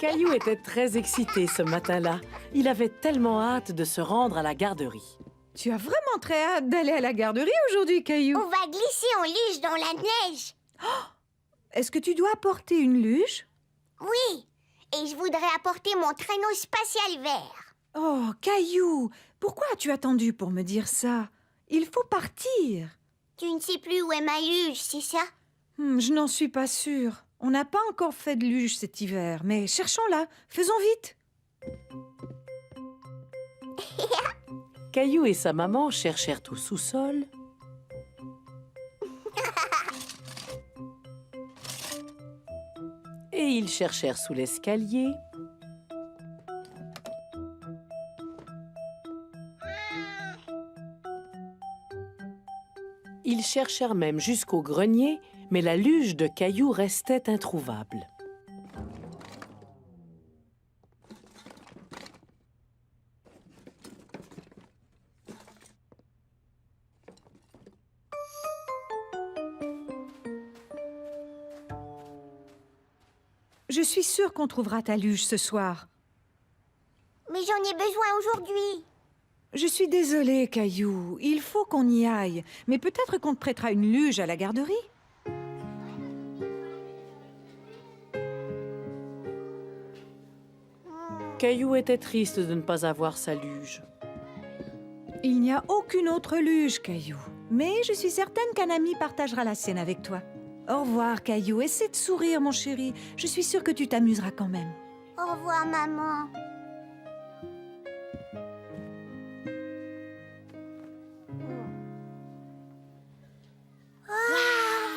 Caillou était très excité ce matin-là. Il avait tellement hâte de se rendre à la garderie. Tu as vraiment très hâte d'aller à la garderie aujourd'hui, Caillou. On va glisser en luge dans la neige. Est-ce que tu dois apporter une luge? Oui, et je voudrais apporter mon traîneau spatial vert. Oh, Caillou, pourquoi as-tu attendu pour me dire ça? Il faut partir. Tu ne sais plus où est ma luge, c'est ça? Je n'en suis pas sûre. On n'a pas encore fait de luge cet hiver, mais cherchons-la. Faisons vite. Caillou et sa maman cherchèrent au sous-sol. Et ils cherchèrent sous l'escalier. Ils cherchèrent même jusqu'au grenier, mais la luge de Caillou restait introuvable. Je suis sûre qu'on trouvera ta luge ce soir. Mais j'en ai besoin aujourd'hui. Je suis désolée, Caillou. Il faut qu'on y aille. Mais peut-être qu'on te prêtera une luge à la garderie. Caillou était triste de ne pas avoir sa luge. Il n'y a aucune autre luge, Caillou. Mais je suis certaine qu'un ami partagera la sienne avec toi. Au revoir, Caillou. Essaie de sourire, mon chéri. Je suis sûre que tu t'amuseras quand même. Au revoir, maman.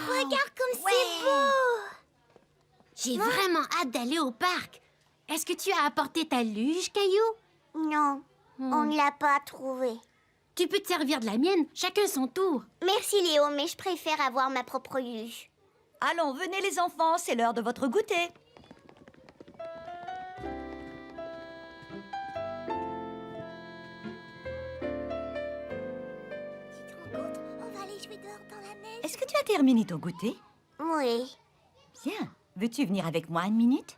Regarde comme c'est beau! J'ai vraiment hâte d'aller au parc. Est-ce que tu as apporté ta luge, Caillou? Non, on ne l'a pas trouvée. Tu peux te servir de la mienne, chacun son tour. Merci, Léo, mais je préfère avoir ma propre luge. Allons, venez les enfants, c'est l'heure de votre goûter. On va aller jouer dehors dans la neige. Est-ce que tu as terminé ton goûter? Oui. Bien. Veux-tu venir avec moi une minute?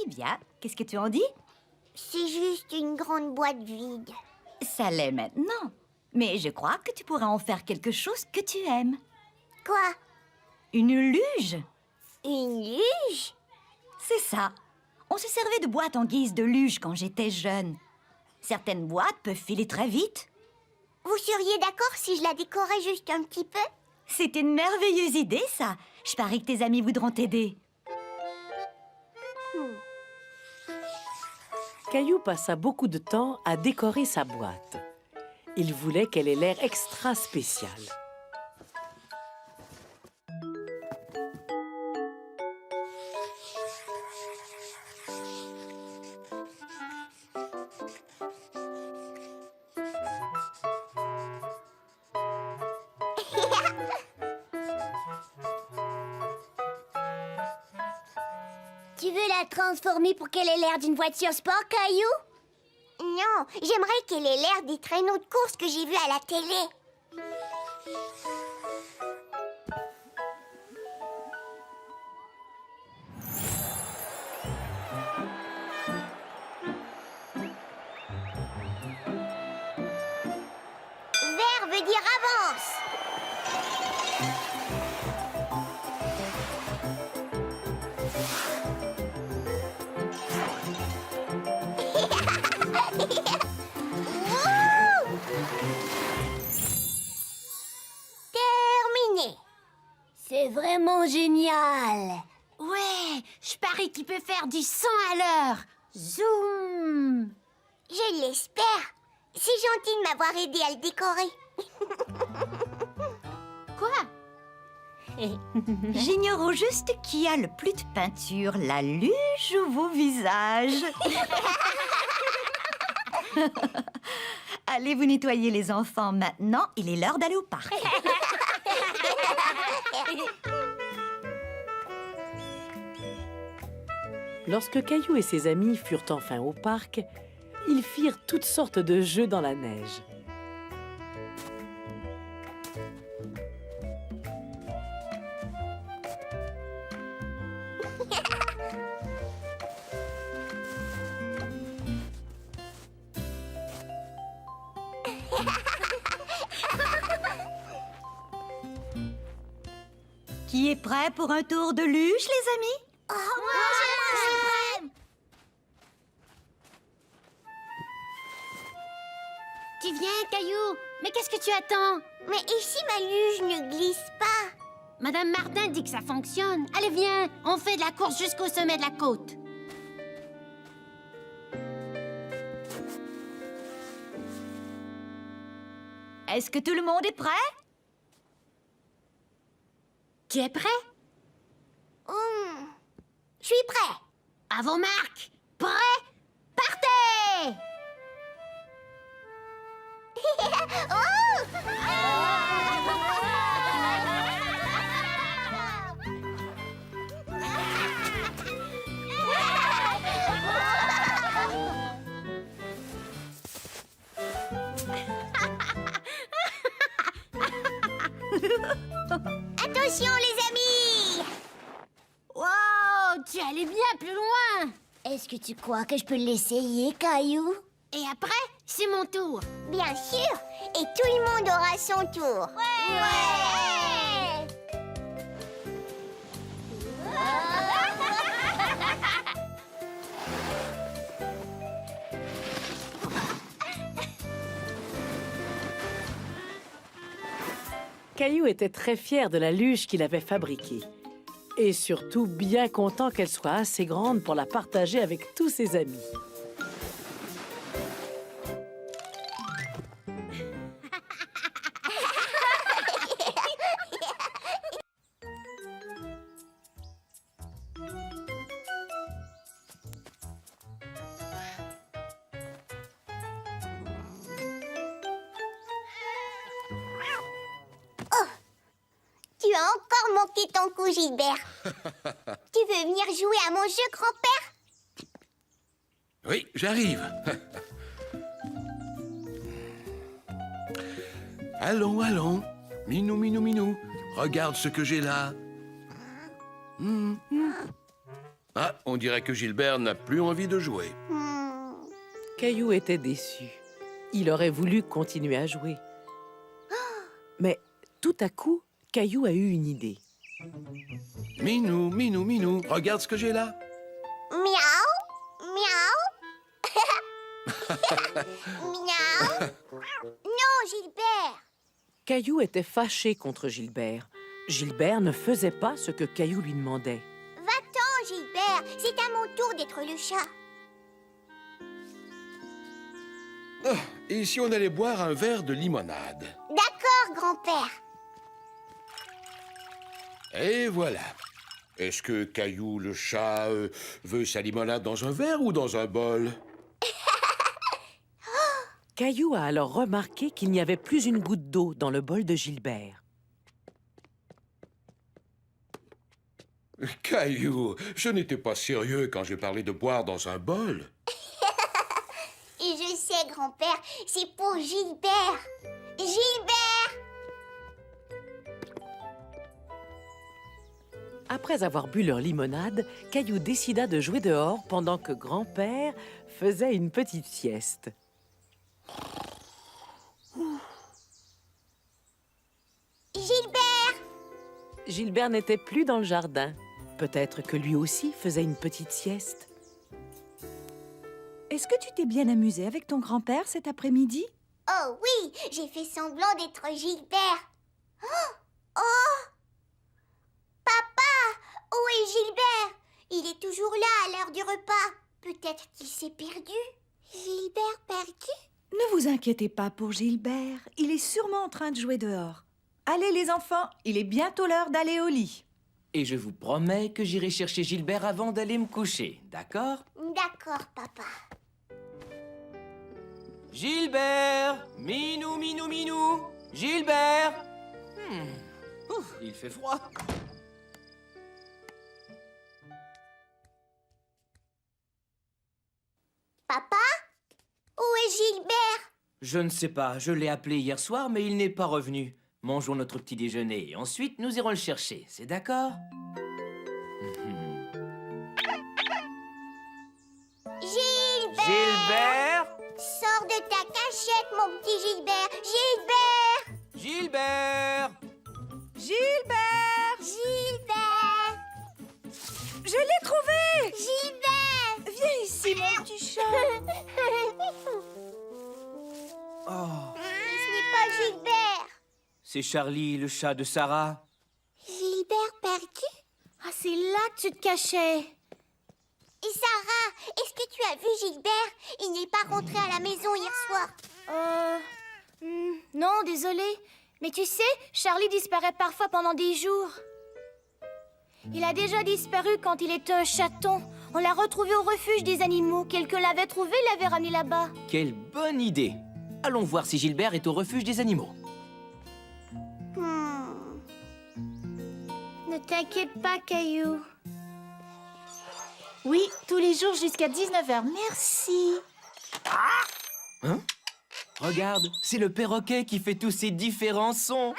Eh bien, qu'est-ce que tu en dis? C'est juste une grande boîte vide. Ça l'est maintenant. Mais je crois que tu pourras en faire quelque chose que tu aimes. Quoi? Une luge? Une luge? C'est ça. On se servait de boîtes en guise de luge quand j'étais jeune. Certaines boîtes peuvent filer très vite. Vous seriez d'accord si je la décorais juste un petit peu? C'est une merveilleuse idée, ça. Je parie que tes amis voudront t'aider. Caillou passa beaucoup de temps à décorer sa boîte. Il voulait qu'elle ait l'air extra spéciale. Tu veux la transformer pour qu'elle ait l'air d'une voiture sport, Caillou? Non, j'aimerais qu'elle ait l'air des traîneaux de course que j'ai vus à la télé. Vert veut dire avance. Terminé. C'est vraiment génial. Ouais, je parie qu'il peut faire du 100 à l'heure. Zoom. Je l'espère. C'est gentil de m'avoir aidé à le décorer. Quoi? J'ignore au juste qui a le plus de peinture, la luge ou vos visages. Allez vous nettoyer les enfants maintenant, il est l'heure d'aller au parc. Lorsque Caillou et ses amis furent enfin au parc, ils firent toutes sortes de jeux dans la neige. Qui est prêt pour un tour de luge, les amis? Moi, je suis prête. Tu viens, Caillou? Mais qu'est-ce que tu attends? Mais et si ma luge ne glisse pas? Madame Martin dit que ça fonctionne. Allez, viens, on fait de la course jusqu'au sommet de la côte. Est-ce que tout le monde est prêt? Tu es prêt? Je suis prêt. À vos marques. Prêt? Partez! Attention, les amis! Waouh! aller bien plus loin. Est-ce que tu crois que je peux l'essayer, Caillou? Et après, c'est mon tour. Bien sûr. Et tout le monde aura son tour. Ouais. Caillou était très fier de la luge qu'il avait fabriquée. Et surtout bien content qu'elle soit assez grande pour la partager avec tous ses amis. Tu as encore manqué ton coup, Gilbert. Tu veux venir jouer à mon jeu, grand-père? Oui, j'arrive. Allons, allons. Minou, minou, minou. Regarde ce que j'ai là. Ah, on dirait que Gilbert n'a plus envie de jouer. Caillou était déçu. Il aurait voulu continuer à jouer. Mais tout à coup, Caillou a eu une idée. Minou, minou, minou. Regarde ce que j'ai là. Miaou, miaou. Miaou. Non, Gilbert. Caillou était fâché contre Gilbert. Gilbert ne faisait pas ce que Caillou lui demandait. Va-t'en, Gilbert. C'est à mon tour d'être le chat. Ah, et si on allait boire un verre de limonade? D'accord, grand-père. Et voilà. Est-ce que Caillou le chat veut sa limonade dans un verre ou dans un bol? Caillou a alors remarqué qu'il n'y avait plus une goutte d'eau dans le bol de Gilbert. Caillou, je n'étais pas sérieux quand j'ai parlé de boire dans un bol. Et je sais, grand-père, c'est pour Gilbert. Gilbert! Après avoir bu leur limonade, Caillou décida de jouer dehors pendant que grand-père faisait une petite sieste. Gilbert! Gilbert n'était plus dans le jardin. Peut-être que lui aussi faisait une petite sieste. Est-ce que tu t'es bien amusé avec ton grand-père cet après-midi? Oh oui, j'ai fait semblant d'être Gilbert. Oh! Papa! Où est Gilbert? Il est toujours là à l'heure du repas. Peut-être qu'il s'est perdu. Gilbert perdu? Ne vous inquiétez pas pour Gilbert. Il est sûrement en train de jouer dehors. Allez les enfants, il est bientôt l'heure d'aller au lit. Et je vous promets que j'irai chercher Gilbert avant d'aller me coucher, d'accord? D'accord, papa. Gilbert! Minou, minou, minou! Gilbert! Ouf, il fait froid. Papa? Où est Gilbert? Je ne sais pas, je l'ai appelé hier soir, mais il n'est pas revenu. Mangeons notre petit déjeuner et ensuite nous irons le chercher, c'est d'accord? Gilbert! Gilbert! Sors de ta cachette, mon petit Gilbert! Gilbert! Gilbert! Gilbert! Gilbert! Je l'ai trouvé! Gilbert! Viens ici, mon petit chat. Oh, Ce n'est pas Gilbert! c'est Charlie, le chat de Sarah. Gilbert perdu? Ah, c'est là que tu te cachais. Et Sarah, est-ce que tu as vu Gilbert? Il n'est pas rentré à la maison hier soir. Non, désolé. Mais tu sais, Charlie disparaît parfois pendant des jours. Il a déjà disparu quand il était un chaton. On l'a retrouvé au refuge des animaux. Quelqu'un l'avait trouvé, l'avait ramené là-bas. Quelle bonne idée! Allons voir si Gilbert est au refuge des animaux. Ne t'inquiète pas, Caillou. Oui, tous les jours jusqu'à 19h. Merci. Hein? Regarde, c'est le perroquet qui fait tous ces différents sons.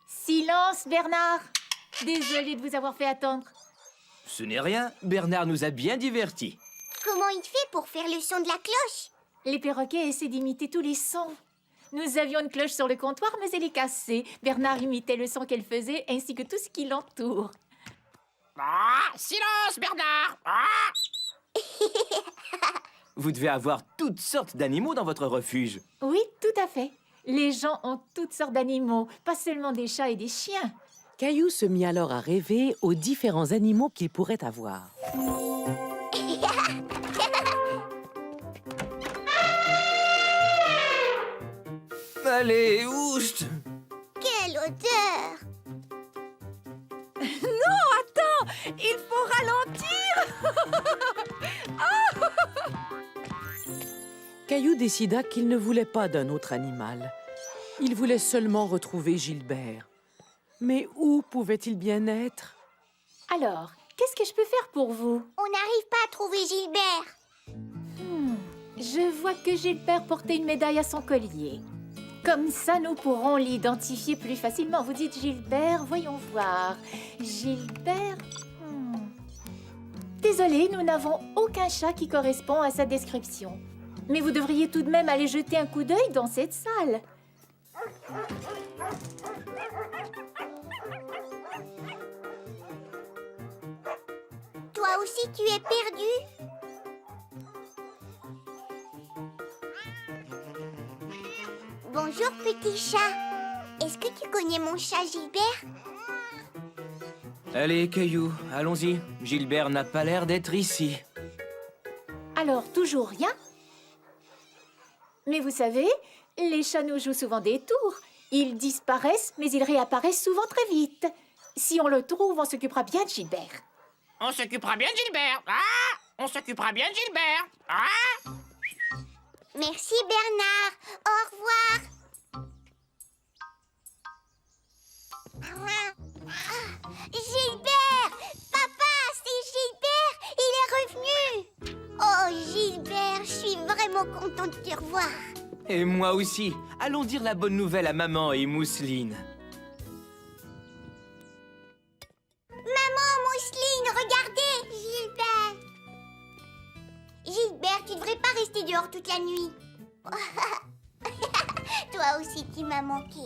Silence, Bernard. Désolée de vous avoir fait attendre. Ce n'est rien, Bernard nous a bien divertis. Comment il fait pour faire le son de la cloche? Les perroquets essaient d'imiter tous les sons. Nous avions une cloche sur le comptoir, mais elle est cassée. Bernard imitait le son qu'elle faisait, ainsi que tout ce qui l'entoure. Silence, Bernard! Vous devez avoir toutes sortes d'animaux dans votre refuge. Oui, tout à fait. Les gens ont toutes sortes d'animaux, pas seulement des chats et des chiens. Caillou se mit alors à rêver aux différents animaux qu'il pourrait avoir. Allez, oust! Quelle odeur! Non, attends! Il faut ralentir! Caillou décida qu'il ne voulait pas d'un autre animal. Il voulait seulement retrouver Gilbert. Mais où pouvait-il bien être? Alors, qu'est-ce que je peux faire pour vous? On n'arrive pas à trouver Gilbert. Je vois que Gilbert portait une médaille à son collier. Comme ça, nous pourrons l'identifier plus facilement. Vous dites Gilbert, voyons voir. Gilbert... Désolé, nous n'avons aucun chat qui correspond à sa description. Mais vous devriez tout de même aller jeter un coup d'œil dans cette salle. Toi aussi, tu es perdu? Bonjour, petit chat. Est-ce que tu connais mon chat Gilbert? Allez, Caillou, allons-y. Gilbert n'a pas l'air d'être ici. Alors, toujours rien? Mais vous savez, les chats nous jouent souvent des tours. Ils disparaissent, mais ils réapparaissent souvent très vite. Si on le trouve, on s'occupera bien de Gilbert. On s'occupera bien de Gilbert. On s'occupera bien de Gilbert. Merci, Bernard. Au revoir. Gilbert! Papa, c'est Gilbert! Il est revenu! Oh, Gilbert, je suis vraiment contente de te revoir. Et moi aussi. Allons dire la bonne nouvelle à maman et Mousseline. Maman, Mousseline, regardez! Gilbert! Gilbert, tu devrais pas rester dehors toute la nuit. Toi aussi, tu m'as manqué.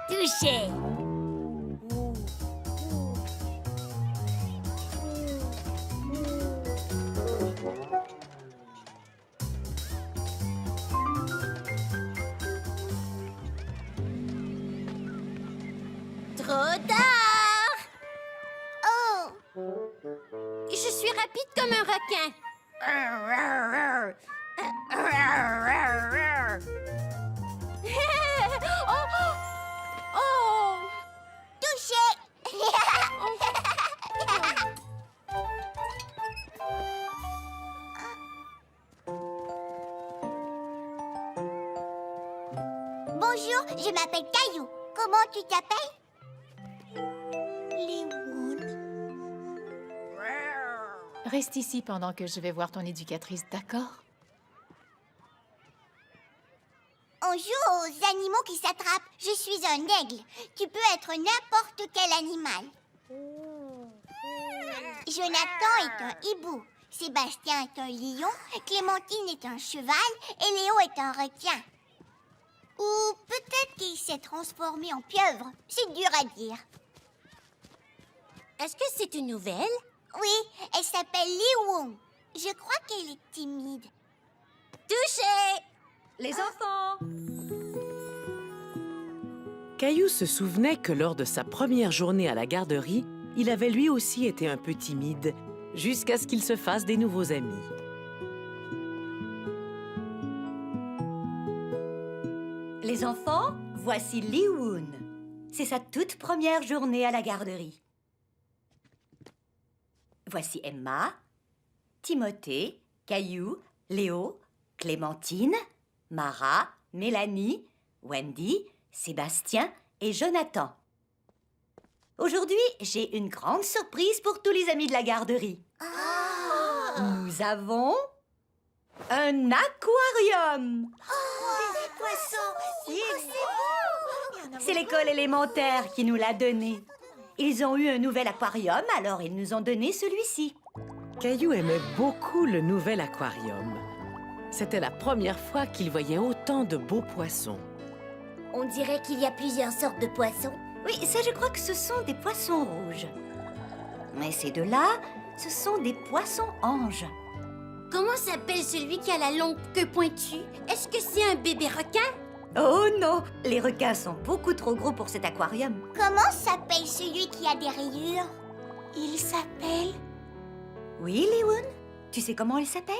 Touché. Trop tard! Oh! Je suis rapide comme un requin. Oh! Touché! Bonjour, je m'appelle Caillou. Comment tu t'appelles? Léoune. Reste ici pendant que je vais voir ton éducatrice, d'accord? On joue aux animaux qui s'attrapent. Je suis un aigle. Tu peux être n'importe quel animal. Jonathan est un hibou. Sébastien est un lion. Clémentine est un cheval. Et Léo est un requin. Ou peut-être qu'il s'est transformé en pieuvre. C'est dur à dire. Est-ce que c'est une nouvelle? Oui, elle s'appelle Léoune. Je crois qu'elle est timide. Touché! Les enfants! Caillou se souvenait que lors de sa première journée à la garderie, il avait lui aussi été un peu timide, jusqu'à ce qu'il se fasse des nouveaux amis. Les enfants, voici Léoune. C'est sa toute première journée à la garderie. Voici Emma, Timothée, Caillou, Léo, Clémentine, Mara, Mélanie, Wendy, Sébastien et Jonathan. Aujourd'hui, j'ai une grande surprise pour tous les amis de la garderie. Nous avons Un aquarium. Des poissons. C'est l'école élémentaire qui nous l'a donné. Ils ont eu un nouvel aquarium, alors ils nous ont donné celui-ci. Caillou aimait beaucoup le nouvel aquarium. C'était la première fois qu'il voyait autant de beaux poissons. On dirait qu'il y a plusieurs sortes de poissons. Oui, ça je crois que ce sont des poissons rouges. Mais ces deux-là, ce sont des poissons anges. Comment s'appelle celui qui a la longue queue pointue? Est-ce que c'est un bébé requin? Oh non, les requins sont beaucoup trop gros pour cet aquarium. Comment s'appelle celui qui a des rayures? Il s'appelle... Oui, Liwoon? Tu sais comment il s'appelle?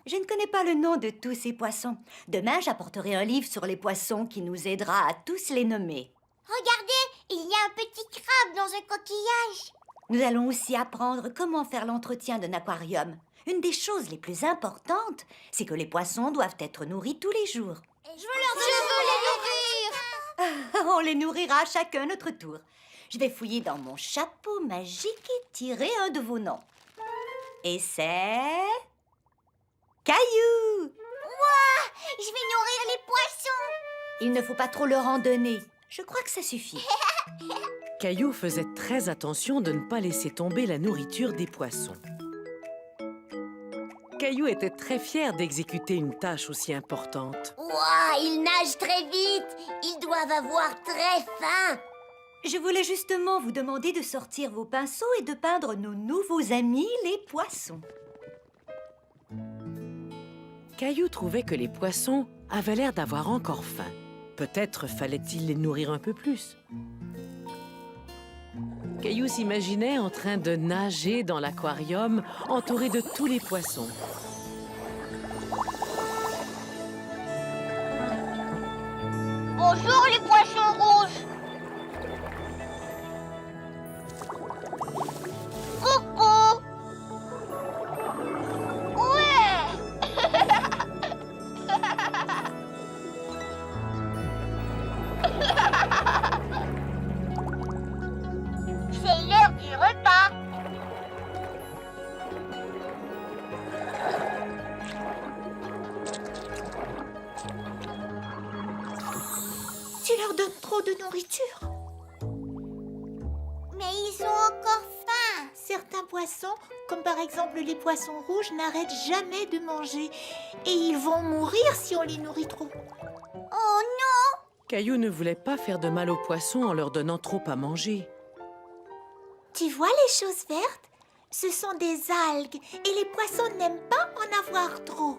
Je ne connais pas le nom de tous ces poissons. Demain, j'apporterai un livre sur les poissons qui nous aidera à tous les nommer. Regardez, il y a un petit crabe dans un coquillage. Nous allons aussi apprendre comment faire l'entretien d'un aquarium. Une des choses les plus importantes, c'est que les poissons doivent être nourris tous les jours. Je veux les nourrir. On les nourrira chacun notre tour. Je vais fouiller dans mon chapeau magique et tirer un de vos noms. Et c'est... Caillou! Ouah! Je vais nourrir les poissons. Il ne faut pas trop leur en donner. Je crois que ça suffit. Caillou faisait très attention de ne pas laisser tomber la nourriture des poissons. Caillou était très fier d'exécuter une tâche aussi importante. Ouah! Ils nagent très vite. Ils doivent avoir très faim. Je voulais justement vous demander de sortir vos pinceaux et de peindre nos nouveaux amis, les poissons. Caillou trouvait que les poissons avaient l'air d'avoir encore faim. Peut-être fallait-il les nourrir un peu plus. Caillou s'imaginait en train de nager dans l'aquarium, entouré de tous les poissons. Bonjour les poissons rouges. Coucou. C'est l'heure du repas. Tu leur donnes trop de nourriture. Mais ils ont encore faim. Certains poissons, comme par exemple les poissons rouges, n'arrêtent jamais de manger. Et ils vont mourir si on les nourrit trop. Oh non! Caillou ne voulait pas faire de mal aux poissons en leur donnant trop à manger. Tu vois les choses vertes? Ce sont des algues. Et les poissons n'aiment pas en avoir trop.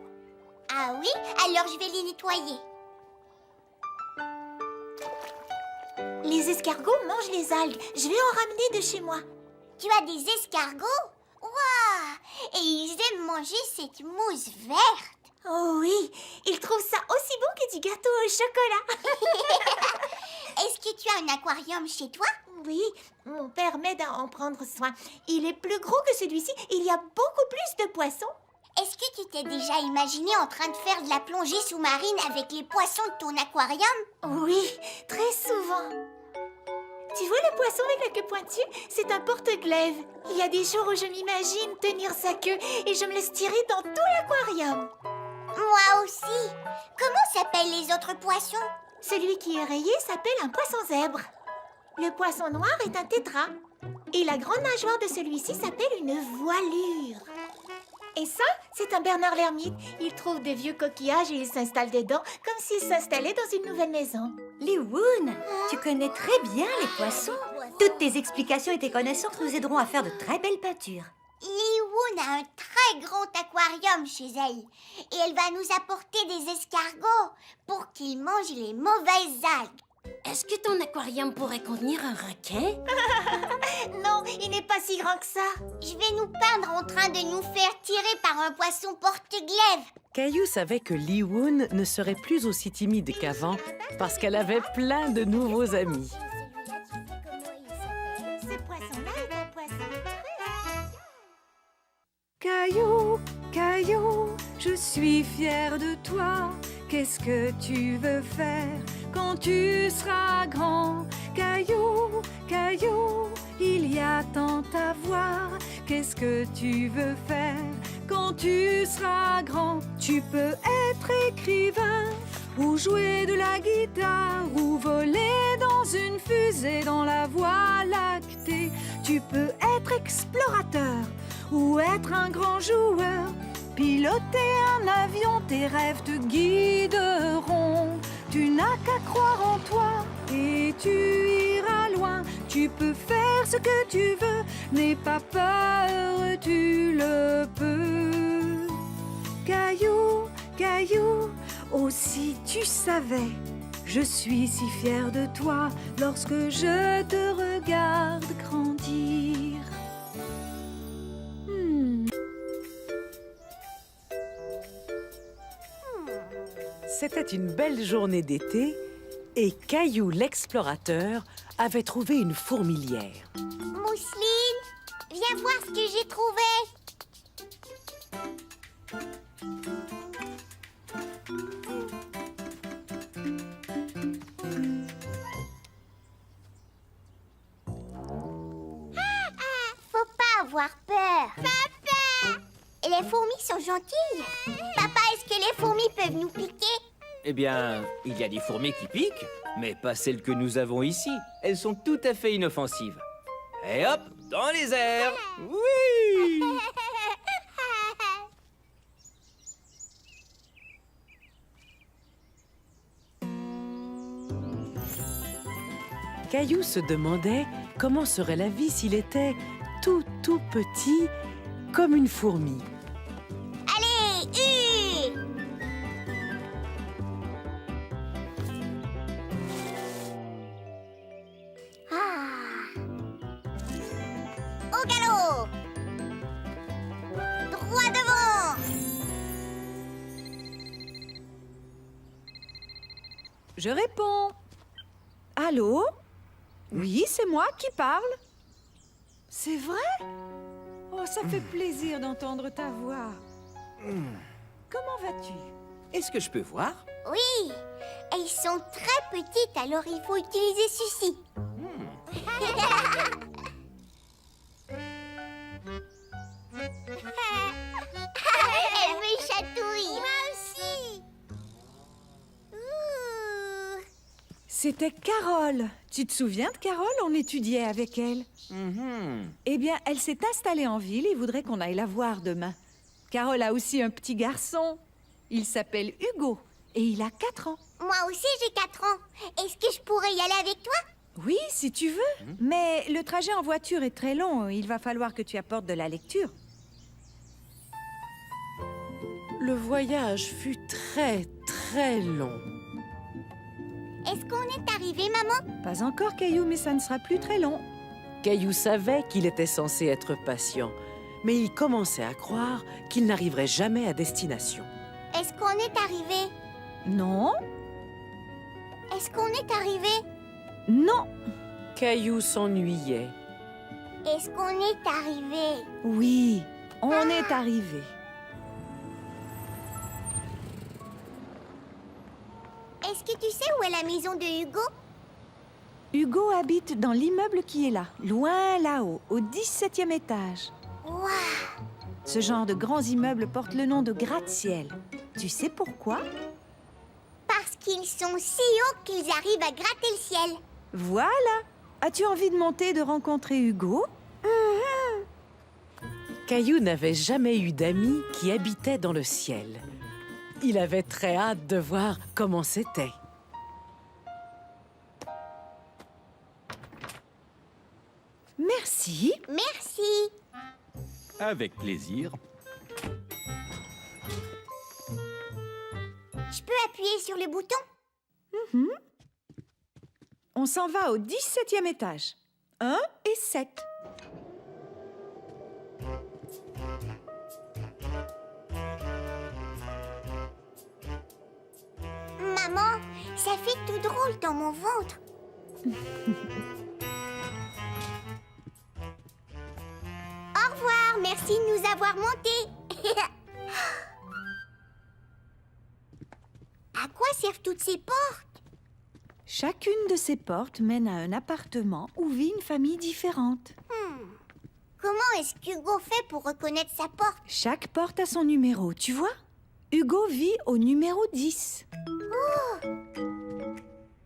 Ah oui? Alors je vais les nettoyer. Les escargots mangent les algues. Je vais en ramener de chez moi. Tu as des escargots? Waouh! Et ils aiment manger cette mousse verte. Oh oui, ils trouvent ça aussi bon que du gâteau au chocolat. Est-ce que tu as un aquarium chez toi? Oui, mon père m'aide à en prendre soin. Il est plus gros que celui-ci. Il y a beaucoup plus de poissons. Est-ce que tu t'es déjà imaginé en train de faire de la plongée sous-marine avec les poissons de ton aquarium? Oui, très souvent. Tu vois le poisson avec la queue pointue? C'est un porte-glaive. Il y a des jours où je m'imagine tenir sa queue et je me laisse tirer dans tout l'aquarium. Moi aussi. Comment s'appellent les autres poissons? Celui qui est rayé s'appelle un poisson zèbre. Le poisson noir est un tétra. Et la grande nageoire de celui-ci s'appelle une voilure. Et ça, c'est un Bernard l'ermite. Il trouve des vieux coquillages et il s'installe dedans comme s'il s'installait dans une nouvelle maison. Liwoon, tu connais très bien les poissons. Toutes tes explications et tes connaissances nous aideront à faire de très belles peintures. Liwoon a un très grand aquarium chez elle. Et elle va nous apporter des escargots pour qu'ils mangent les mauvaises algues. Est-ce que ton aquarium pourrait contenir un requin? Non, il n'est pas si grand que ça. Je vais nous peindre en train de nous faire tirer par un poisson porte-glaive. Caillou savait que Liwoon ne serait plus aussi timide qu'avant parce qu'elle avait plein de nouveaux amis. Ce poisson-là est un poisson très... Caillou, Caillou, je suis fière de toi. Qu'est-ce que tu veux faire quand tu seras grand? Caillou, Caillou, il y a tant à voir. Qu'est-ce que tu veux faire quand quand tu seras grand, tu peux être écrivain, ou jouer de la guitare, ou voler dans une fusée dans la voie lactée. Tu peux être explorateur, ou être un grand joueur. Piloter un avion, tes rêves te guideront. Tu n'as qu'à croire en toi et tu iras loin. Tu peux faire ce que tu veux, n'aie pas peur, tu le peux. Caillou, caillou, oh si tu savais, je suis si fière de toi lorsque je te regarde grandir. C'était une belle journée d'été et Caillou l'explorateur avait trouvé une fourmilière. Mousseline, viens voir ce que j'ai trouvé. Faut pas avoir peur. Papa! Et les fourmis sont gentilles. Papa, est-ce que les fourmis peuvent nous piquer? Eh bien, il y a des fourmis qui piquent, mais pas celles que nous avons ici. Elles sont tout à fait inoffensives. Et hop, dans les airs. Oui! Caillou se demandait comment serait la vie s'il était tout petit comme une fourmi. Allez, au galop! Droit devant! Je réponds. Allô? Oui, c'est moi qui parle. C'est vrai? Oh, ça fait plaisir d'entendre ta voix. Comment vas-tu? Est-ce que je peux voir? Oui, elles sont très petites, alors il faut utiliser ceci. Elle me chatouille. Moi aussi. C'était Carole. Tu te souviens de Carole? On étudiait avec elle. Eh bien, elle s'est installée en ville et voudrait qu'on aille la voir demain. Carole a aussi un petit garçon. Il s'appelle Hugo et il a 4 ans. Moi aussi, j'ai 4 ans. Est-ce que je pourrais y aller avec toi? Oui, si tu veux. Mais le trajet en voiture est très long. Il va falloir que tu apportes de la lecture. Le voyage fut très long. Est-ce qu'on est arrivé, maman? Pas encore, Caillou, mais ça ne sera plus très long. Caillou savait qu'il était censé être patient, mais il commençait à croire qu'il n'arriverait jamais à destination. Est-ce qu'on est arrivé? Non. Est-ce qu'on est arrivé? Non. Caillou s'ennuyait. Est-ce qu'on est arrivé? Oui, on est arrivé. Est-ce que tu sais où est la maison de Hugo? Hugo habite dans l'immeuble qui est là, loin là-haut, au 17e étage. Waouh! Ce genre de grands immeubles porte le nom de gratte-ciel. Tu sais pourquoi? Parce qu'ils sont si hauts qu'ils arrivent à gratter le ciel. Voilà! As-tu envie de monter et de rencontrer Hugo? Caillou n'avait jamais eu d'amis qui habitaient dans le ciel. Il avait très hâte de voir comment c'était. Merci. Merci. Avec plaisir. Je peux appuyer sur le bouton? On s'en va au 17e étage. 1 et 7. Maman, ça fait tout drôle dans mon ventre. Au revoir, merci de nous avoir montés. À quoi servent toutes ces portes? Chacune de ces portes mène à un appartement où vit une famille différente. Comment est-ce qu'Hugo fait pour reconnaître sa porte? Chaque porte a son numéro, tu vois? Hugo vit au numéro 10.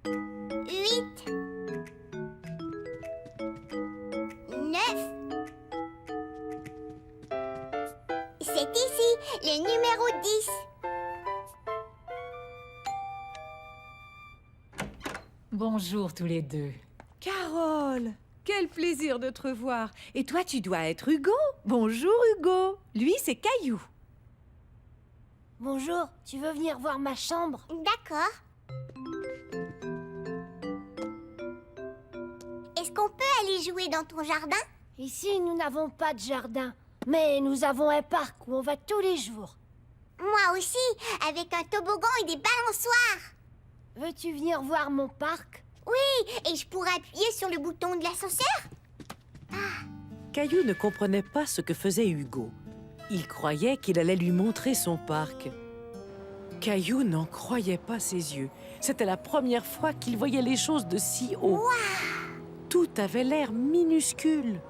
8 9 C'est ici, le numéro 10. Bonjour tous les deux. Carole, quel plaisir de te revoir. Et toi, tu dois être Hugo. Bonjour Hugo. Lui, c'est Caillou. Bonjour, tu veux venir voir ma chambre? D'accord. Est-ce qu'on peut aller jouer dans ton jardin? Ici, nous n'avons pas de jardin. Mais nous avons un parc où on va tous les jours. Moi aussi, avec un toboggan et des balançoires. Veux-tu venir voir mon parc? Oui, et je pourrais appuyer sur le bouton de l'ascenseur? Caillou ne comprenait pas ce que faisait Hugo. Il croyait qu'il allait lui montrer son parc. Caillou n'en croyait pas ses yeux. C'était la première fois qu'il voyait les choses de si haut. Wow. Tout avait l'air minuscule.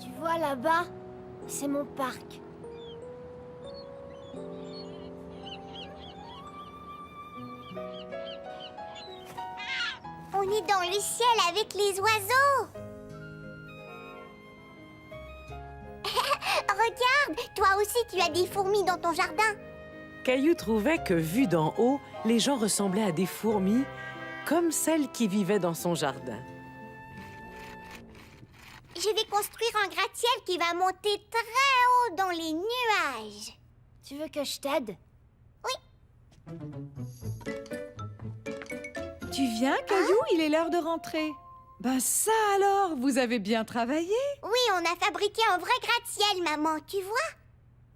Tu vois là-bas? C'est mon parc. On est dans le ciel avec les oiseaux. Regarde, toi aussi tu as des fourmis dans ton jardin. Caillou trouvait que, vu d'en haut, les gens ressemblaient à des fourmis, comme celles qui vivaient dans son jardin. Je vais construire un gratte-ciel qui va monter très haut dans les nuages. Tu veux que je t'aide? Oui. Tu viens, Caillou? Il est l'heure de rentrer. Ben ça alors, vous avez bien travaillé. Oui, on a fabriqué un vrai gratte-ciel, maman, tu vois?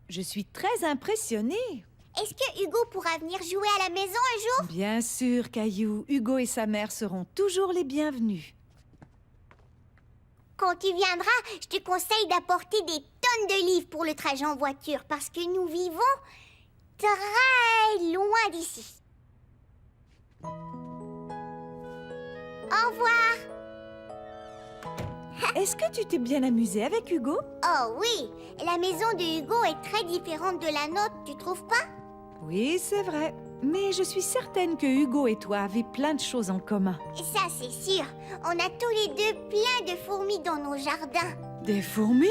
Je suis très impressionnée. Est-ce que Hugo pourra venir jouer à la maison un jour? Bien sûr, Caillou. Hugo et sa mère seront toujours les bienvenus. Quand tu viendras, je te conseille d'apporter des tonnes de livres pour le trajet en voiture parce que nous vivons très loin d'ici. Au revoir. Est-ce que tu t'es bien amusé avec Hugo? Oh oui, la maison de Hugo est très différente de la nôtre, tu trouves pas? Oui, c'est vrai. Mais je suis certaine que Hugo et toi avez plein de choses en commun. Ça, c'est sûr. On a tous les deux plein de fourmis dans nos jardins. Des fourmis?